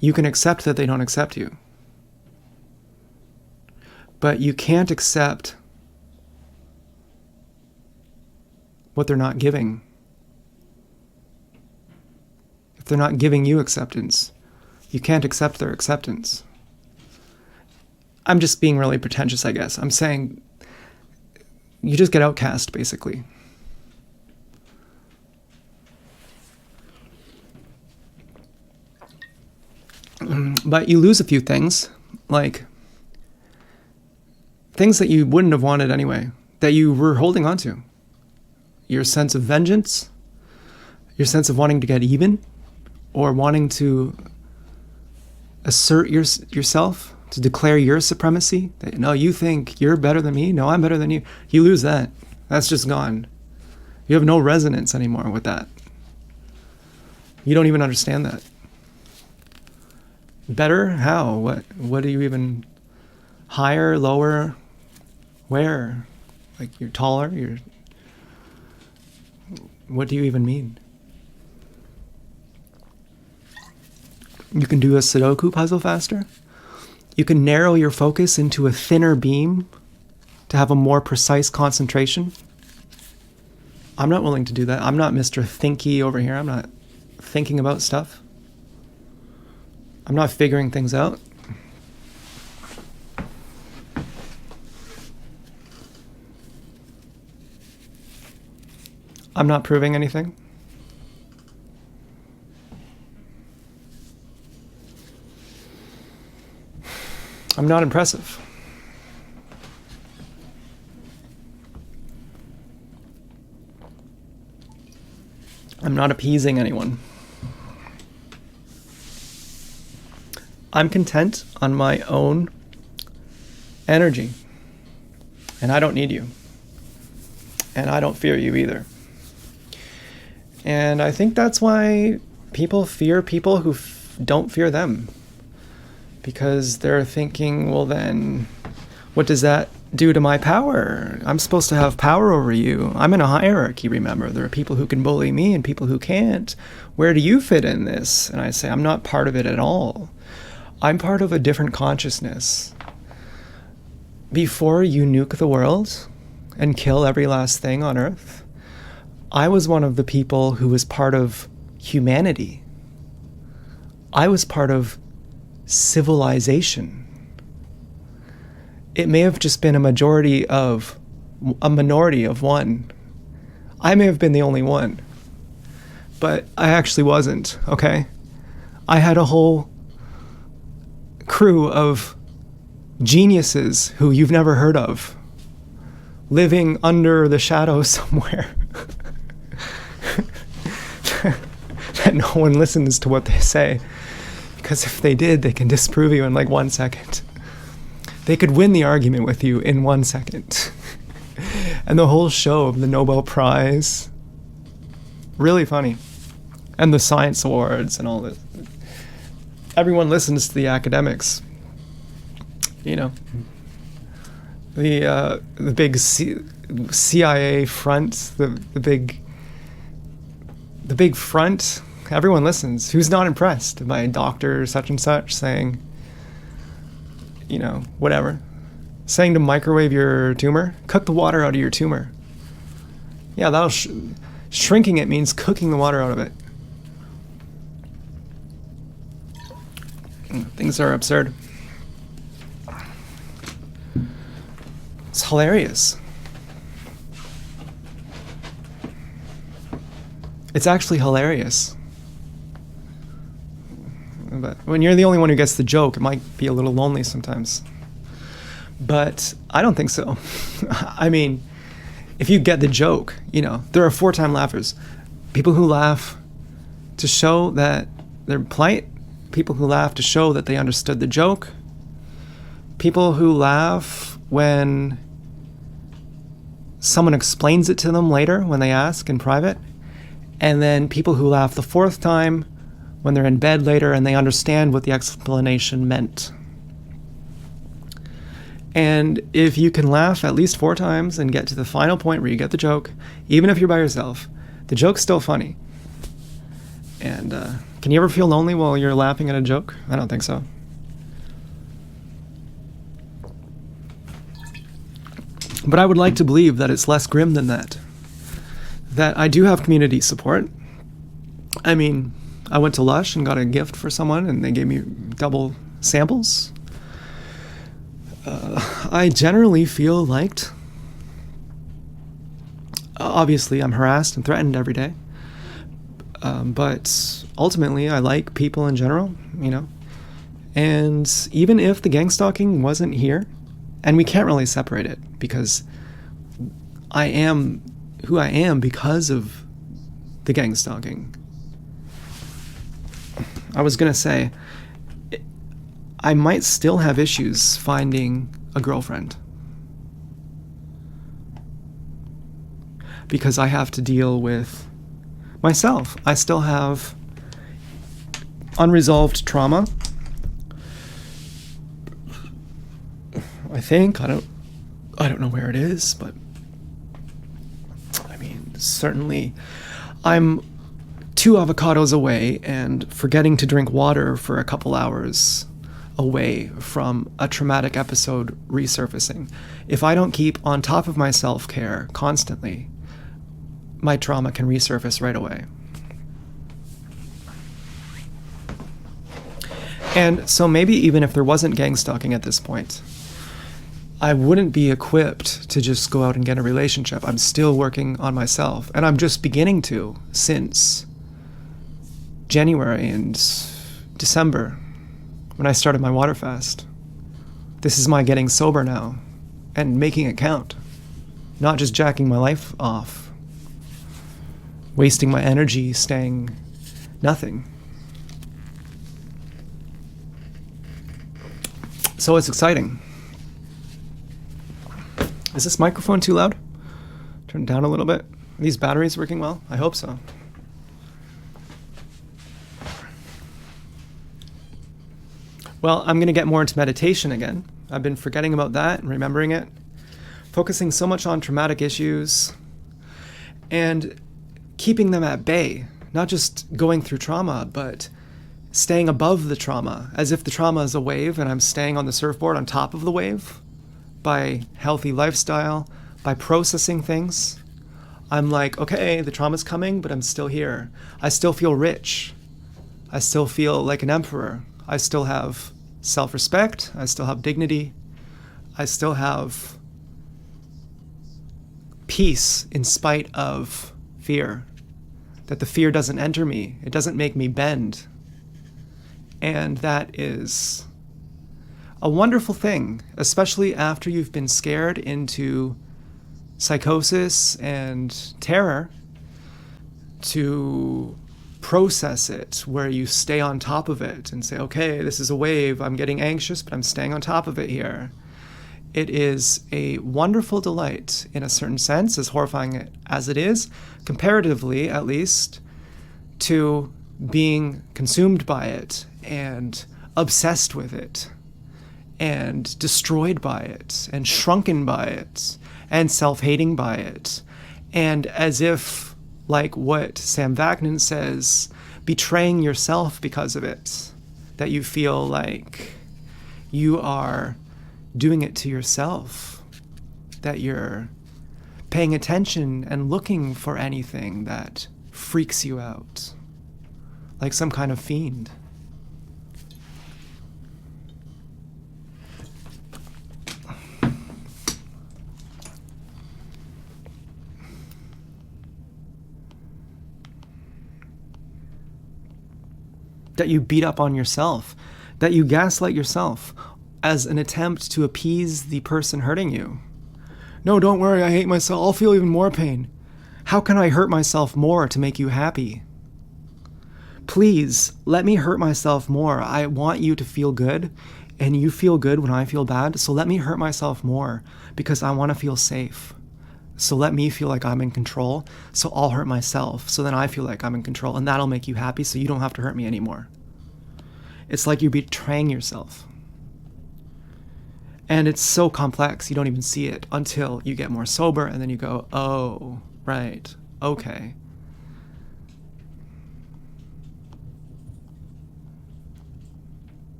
you can accept that they don't accept you. But you can't accept what they're not giving. If they're not giving you acceptance, you can't accept their acceptance. I'm just being really pretentious, I guess. I'm saying you just get outcast, basically. But you lose a few things, like things that you wouldn't have wanted anyway, that you were holding on to. Your sense of vengeance, your sense of wanting to get even, or wanting to assert yourself, to declare your supremacy. That, no, you think you're better than me. No, I'm better than you. You lose that. That's just gone. You have no resonance anymore with that. You don't even understand that. Better? How? What do you even... Higher? Lower? Where? Like, you're taller? What do you even mean? You can do a Sudoku puzzle faster. You can narrow your focus into a thinner beam to have a more precise concentration. I'm not willing to do that. I'm not Mr. Thinky over here. I'm not thinking about stuff. I'm not figuring things out. I'm not proving anything. I'm not impressive. I'm not appeasing anyone. I'm content on my own energy. And I don't need you. And I don't fear you either. And I think that's why people fear people who don't fear them. Because they're thinking, well then, What does that do to my power? I'm supposed to have power over you. I'm in a hierarchy, remember. There are people who can bully me and people who can't. Where do you fit in this? And I say, I'm not part of it at all. I'm part of a different consciousness. Before you nuke the world and kill every last thing on Earth, I was one of the people who was part of humanity. I was part of civilization. It may have just been a minority of one. I may have been the only one, but I actually wasn't, okay? I had a whole crew of geniuses who you've never heard of, living under the shadow somewhere. That no one listens to what they say, because if they did, they can disprove you in like 1 second. They could win the argument with you in 1 second. And the whole show of the Nobel Prize, really funny. And the science awards and all this. Everyone listens to the academics. You know, the big CIA front, the big front. Everyone listens. Who's not impressed by Dr. such and such saying, you know, whatever, saying to microwave your tumor, cook the water out of your tumor. Yeah, that'll shrinking it means cooking the water out of it. Things are absurd. It's hilarious. It's actually hilarious. But when you're the only one who gets the joke, it might be a little lonely sometimes. But I don't think so. I mean, if you get the joke, you know, there are 4-time laughers. People who laugh to show that they're polite. People who laugh to show that they understood the joke. People who laugh when someone explains it to them later when they ask in private. And then people who laugh the 4th time when they're in bed later and they understand what the explanation meant. And if you can laugh at least 4 times and get to the final point where you get the joke, even if you're by yourself, the joke's still funny. And can you ever feel lonely while you're laughing at a joke? I don't think so. But I would like to believe that it's less grim than that. That I do have community support. I mean, I went to Lush and got a gift for someone and they gave me double samples. I generally feel liked. Obviously, I'm harassed and threatened every day. But ultimately, I like people in general, you know. And even if the gang stalking wasn't here, and we can't really separate it because I am who I am because of the gang stalking. I was going to say, I might still have issues finding a girlfriend. Because I have to deal with myself. I still have unresolved trauma. I think. I don't know where it is, but I mean, certainly I'm 2 avocados away and forgetting to drink water for a couple hours away from a traumatic episode resurfacing. If I don't keep on top of my self-care constantly, my trauma can resurface right away. And so maybe even if there wasn't gang stalking at this point, I wouldn't be equipped to just go out and get a relationship. I'm still working on myself, and I'm just beginning to since January and December when I started my water fast. This is my getting sober now and making it count, not just jacking my life off, wasting my energy staying nothing. So it's exciting. Is this microphone too loud? Turn it down a little bit. Are these batteries working well? I hope so. Well, I'm going to get more into meditation again. I've been forgetting about that and remembering it, focusing so much on traumatic issues and keeping them at bay, not just going through trauma, but staying above the trauma, as if the trauma is a wave and I'm staying on the surfboard on top of the wave by healthy lifestyle, by processing things. I'm like, okay, the trauma's coming, but I'm still here. I still feel rich. I still feel like an emperor. I still have self-respect. I still have dignity. I still have peace in spite of fear. That the fear doesn't enter me. It doesn't make me bend. And that is a wonderful thing, especially after you've been scared into psychosis and terror, to process it, where you stay on top of it and say, okay, this is a wave, I'm getting anxious, but I'm staying on top of it here. It is a wonderful delight, in a certain sense, as horrifying as it is, comparatively at least, to being consumed by it and obsessed with it and destroyed by it and shrunken by it and self-hating by it, and as if, like what Sam Vaknin says, betraying yourself because of it, that you feel like you are doing it to yourself, that you're paying attention and looking for anything that freaks you out, like some kind of fiend. That you beat up on yourself, that you gaslight yourself as an attempt to appease the person hurting you. No, don't worry, I hate myself. I'll feel even more pain. How can I hurt myself more to make you happy? Please, let me hurt myself more. I want you to feel good, and you feel good when I feel bad, so let me hurt myself more because I want to feel safe. So let me feel like I'm in control, so I'll hurt myself, so then I feel like I'm in control, and that'll make you happy, so you don't have to hurt me anymore. It's like you're betraying yourself. And it's so complex, you don't even see it until you get more sober, and then you go, oh, right, okay.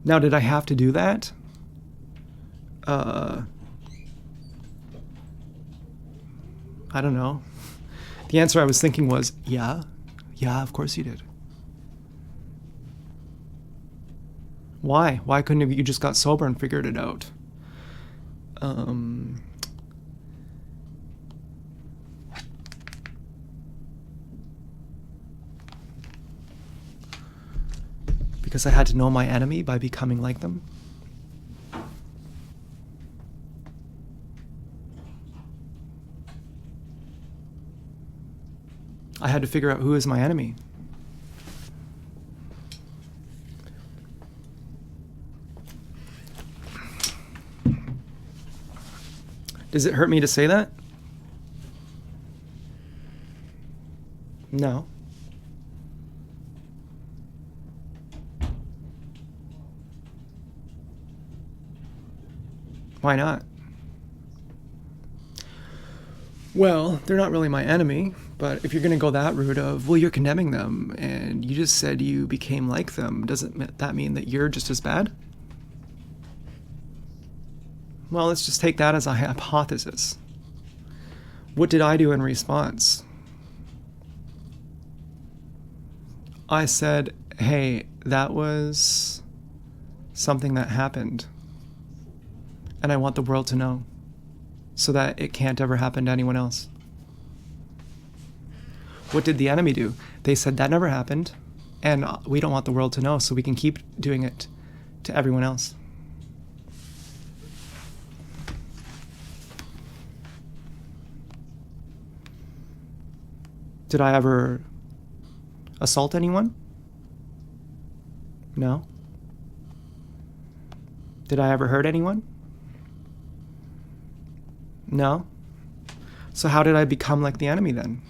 Now, did I have to do that? I don't know. The answer I was thinking was, yeah, of course you did. Why? Why couldn't you just got sober and figured it out? Because I had to know my enemy by becoming like them? I had to figure out who is my enemy. Does it hurt me to say that? No. Why not? Well, they're not really my enemy, but if you're going to go that route of, well, you're condemning them, and you just said you became like them, doesn't that mean that you're just as bad? Well, let's just take that as a hypothesis. What did I do in response? I said, hey, that was something that happened, and I want the world to know, so that it can't ever happen to anyone else. What did the enemy do? They said that never happened, and we don't want the world to know, so we can keep doing it to everyone else. Did I ever assault anyone? No. Did I ever hurt anyone? No. So how did I become like the enemy then?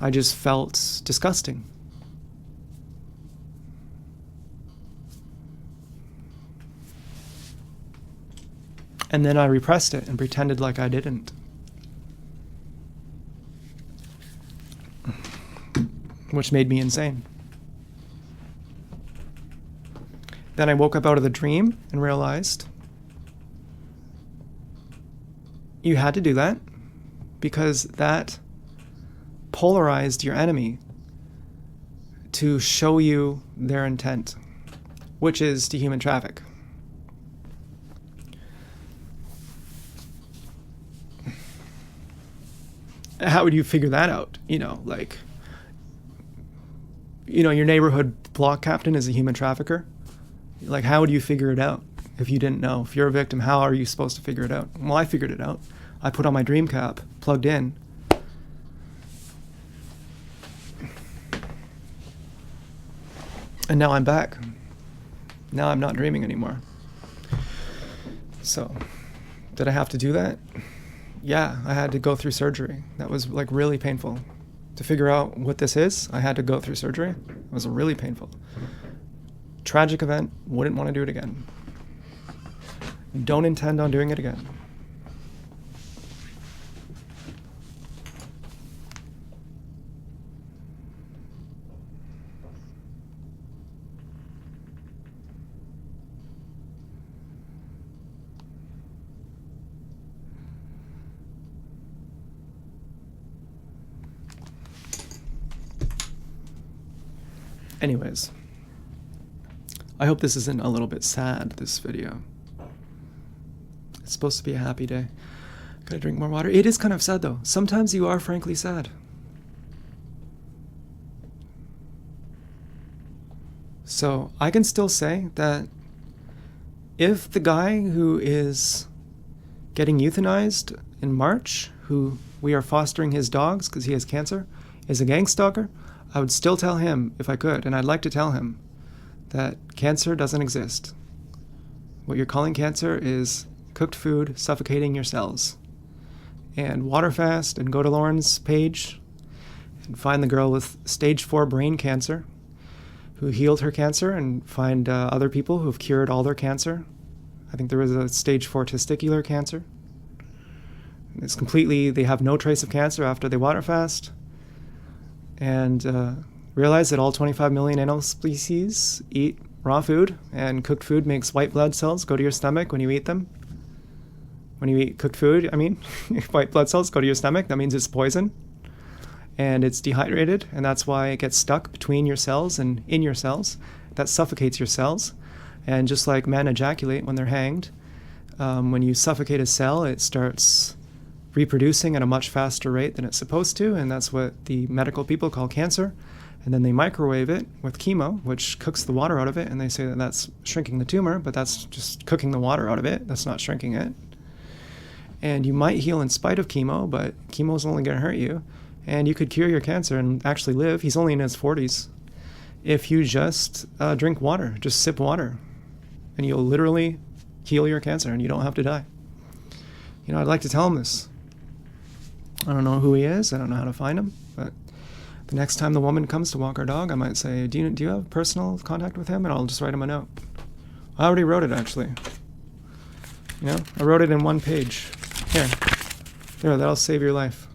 I just felt disgusting. And then I repressed it and pretended like I didn't. Which made me insane. Then I woke up out of the dream and realized you had to do that because that polarized your enemy to show you their intent, which is to human traffic. How would you figure that out? Your neighborhood block captain is a human trafficker. Like, how would you figure it out if you didn't know? If you're a victim, how are you supposed to figure it out? Well, I figured it out. I put on my dream cap, plugged in. And now I'm back. Now I'm not dreaming anymore. So, did I have to do that? Yeah, I had to go through surgery. That was like really painful. To figure out what this is, I had to go through surgery. It was really painful. Tragic event, wouldn't want to do it again. Don't intend on doing it again. Anyways, I hope this isn't a little bit sad, this video. It's supposed to be a happy day. Gotta drink more water. It is kind of sad though. Sometimes you are frankly sad. So I can still say that if the guy who is getting euthanized in March, who we are fostering his dogs because he has cancer, is a gang stalker, I would still tell him if I could, and I'd like to tell him that cancer doesn't exist. What you're calling cancer is cooked food suffocating your cells. And water fast and go to Lauren's page and find the girl with stage 4 brain cancer who healed her cancer, and find other people who have cured all their cancer. I think there was a stage 4 testicular cancer. It's completely, they have no trace of cancer after they water fast. And realize that all 25 million animal species eat raw food, and cooked food makes white blood cells go to your stomach when you eat them. When you eat cooked food, white blood cells go to your stomach. That means it's poison, and it's dehydrated, and that's why it gets stuck between your cells and in your cells. That suffocates your cells. And just like men ejaculate when they're hanged, when you suffocate a cell, it starts reproducing at a much faster rate than it's supposed to, and that's what the medical people call cancer. And then they microwave it with chemo, which cooks the water out of it, and they say that that's shrinking the tumor, but that's just cooking the water out of it. That's not shrinking it. And you might heal in spite of chemo, but chemo is only going to hurt you. And you could cure your cancer and actually live. He's only in his 40s. If you just drink water, just sip water, and you'll literally heal your cancer, and you don't have to die. I'd like to tell him this. I don't know who he is. I don't know how to find him. But the next time the woman comes to walk our dog, I might say, do you have personal contact with him? And I'll just write him a note. I already wrote it, actually. I wrote it in one page. Here, that'll save your life.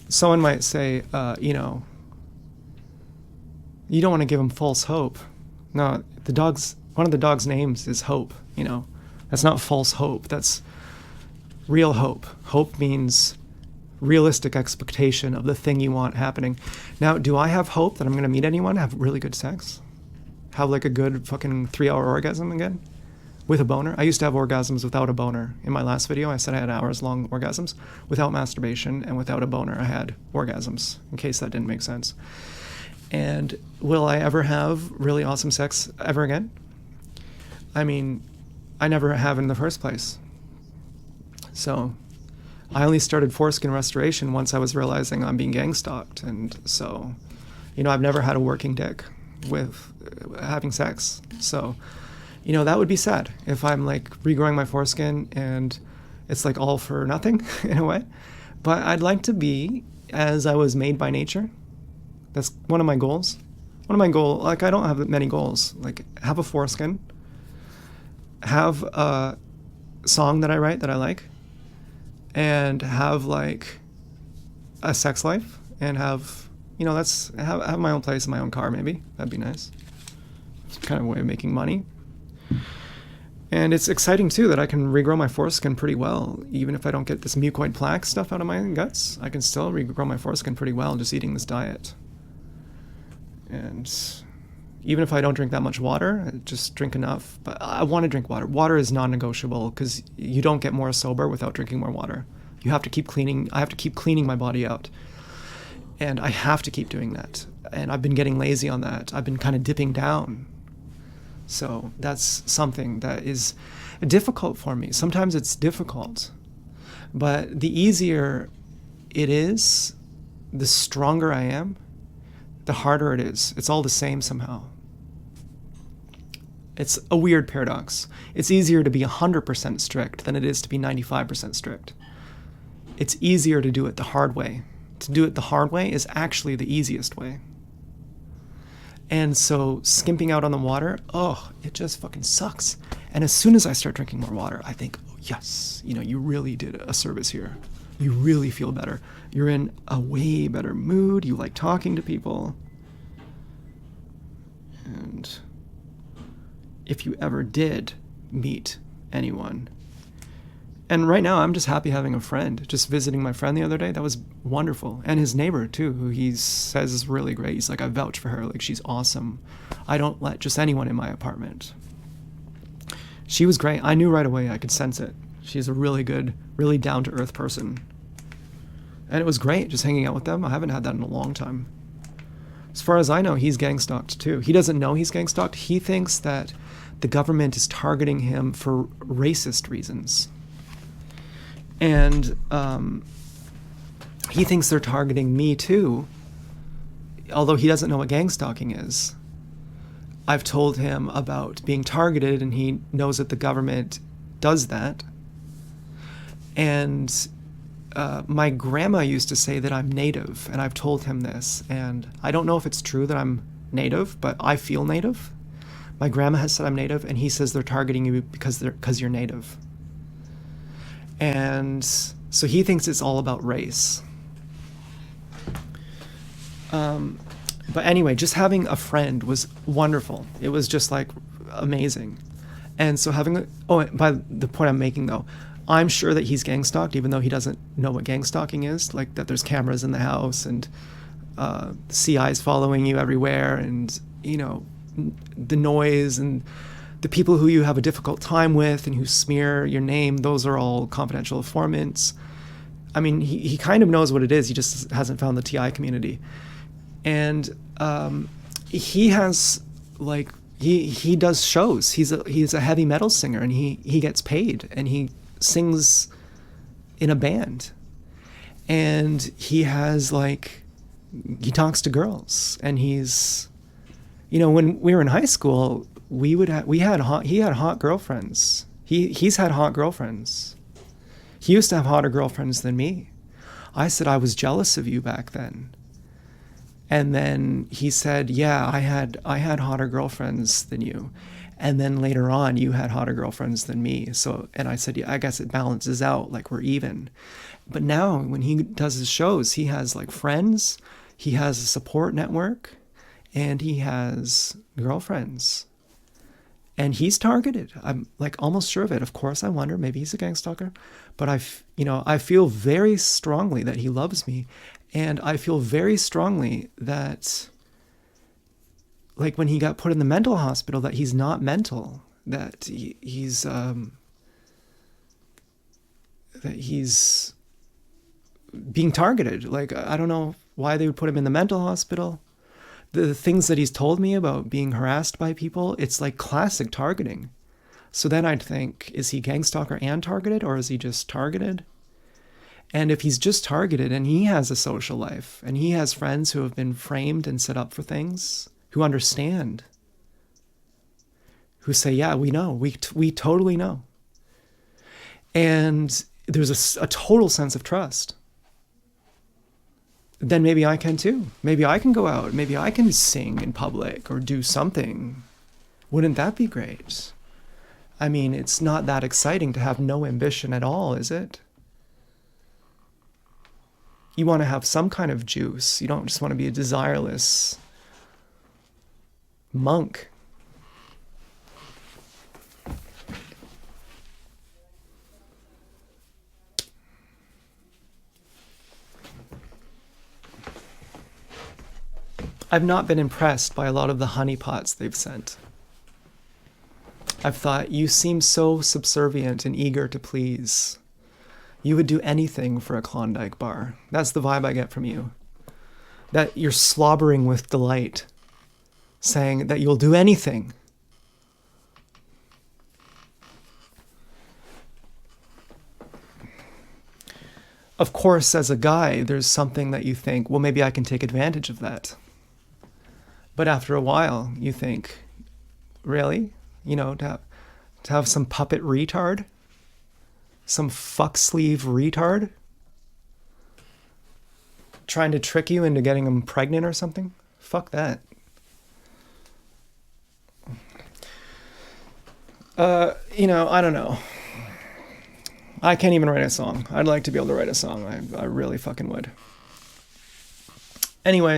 Someone might say, you don't want to give him false hope. No, one of the dog's names is Hope, That's not false hope. That's real hope. Hope means realistic expectation of the thing you want happening. Now, do I have hope that I'm going to meet anyone, have really good sex? Have like a good fucking 3-hour orgasm again? With a boner? I used to have orgasms without a boner. In my last video, I said I had hours-long orgasms. Without masturbation and without a boner, I had orgasms, in case that didn't make sense. And will I ever have really awesome sex ever again? I never have in the first place. So I only started foreskin restoration once I was realizing I'm being gang stalked. And so, I've never had a working dick with having sex. So, that would be sad if I'm like regrowing my foreskin and it's like all for nothing in a way. But I'd like to be as I was made by nature. That's one of my goals. I don't have many goals. Like, have a foreskin, have a song that I write that I like, and have like a sex life, and have, you know, that's have my own place in my own car. Maybe that'd be nice. It's kind of a way of making money. And it's exciting too that I can regrow my foreskin pretty well. Even if I don't get this mucoid plaque stuff out of my guts, I can still regrow my foreskin pretty well just eating this diet. And even if I don't drink that much water, I just drink enough. But I want to drink water. Water is non-negotiable because you don't get more sober without drinking more water. You have to keep cleaning. I have to keep cleaning my body out. And I have to keep doing that. And I've been getting lazy on that. I've been kind of dipping down. So that's something that is difficult for me. Sometimes it's difficult. But the easier it is, the stronger I am, the harder it is. It's all the same somehow. It's a weird paradox. It's easier to be 100% strict than it is to be 95% strict. It's easier to do it the hard way. To do it the hard way is actually the easiest way. And so skimping out on the water, oh, it just fucking sucks. And as soon as I start drinking more water, I think, oh, yes, you know, you really did a service here. You really feel better. You're in a way better mood. You like talking to people. And if you ever did meet anyone. And right now, I'm just happy having a friend. Just visiting my friend the other day, that was wonderful. And his neighbor, too, who he says is really great. He's like, I vouch for her. Like, she's awesome. I don't let just anyone in my apartment. She was great. I knew right away. I could sense it. She's a really good, really down-to-earth person. And it was great just hanging out with them. I haven't had that in a long time. As far as I know, he's gang-stalked, too. He doesn't know he's gang-stalked. He thinks that the government is targeting him for racist reasons. And he thinks they're targeting me too, although he doesn't know what gang stalking is. I've told him about being targeted, and he knows that the government does that. And my grandma used to say that I'm Native, and I've told him this. And I don't know if it's true that I'm Native, but I feel Native. My grandma has said I'm Native, and he says they're targeting you because you're Native. And so he thinks it's all about race. But anyway, just having a friend was wonderful. It was just like amazing. And so by the point I'm making though, I'm sure that he's gang stalked, even though he doesn't know what gang stalking is, like that there's cameras in the house and the CI's following you everywhere, and, you know, the noise and the people who you have a difficult time with and who smear your name, those are all confidential informants. I mean, he kind of knows what it is. He just hasn't found the TI community. And he has, like, he does shows. He's a heavy metal singer, and he gets paid, and he sings in a band. And he has, like, he talks to girls, and he's, you know, when we were in high school, he had hot girlfriends. He's had hot girlfriends. He used to have hotter girlfriends than me. I said I was jealous of you back then. And then he said, yeah, I had hotter girlfriends than you. And then later on, you had hotter girlfriends than me. So, and I said, yeah, I guess it balances out, like we're even. But now when he does his shows, he has like friends, he has a support network, and he has girlfriends. And he's targeted. I'm like almost sure of it. Of course, I wonder, maybe he's a gang stalker. But I feel very strongly that he loves me. And I feel very strongly that, like, when he got put in the mental hospital, that he's not mental, that he's being targeted. Like, I don't know why they would put him in the mental hospital. The things that he's told me about being harassed by people, it's like classic targeting. So then I'd think, is he gang stalker and targeted, or is he just targeted? And if he's just targeted and he has a social life and he has friends who have been framed and set up for things, who understand, who say, yeah, we know, we totally know. And there's a total sense of trust. Then maybe I can too. Maybe I can go out. Maybe I can sing in public or do something. Wouldn't that be great? I mean, it's not that exciting to have no ambition at all, is it? You want to have some kind of juice. You don't just want to be a desireless monk. I've not been impressed by a lot of the honeypots they've sent. I've thought, you seem so subservient and eager to please. You would do anything for a Klondike bar. That's the vibe I get from you. That you're slobbering with delight, saying that you'll do anything. Of course, as a guy, there's something that you think, well, maybe I can take advantage of that. But after a while, you think, really? You know, to have some puppet retard? Some fuck sleeve retard? Trying to trick you into getting him pregnant or something? Fuck that. I don't know. I can't even write a song. I'd like to be able to write a song. I really fucking would. Anyway.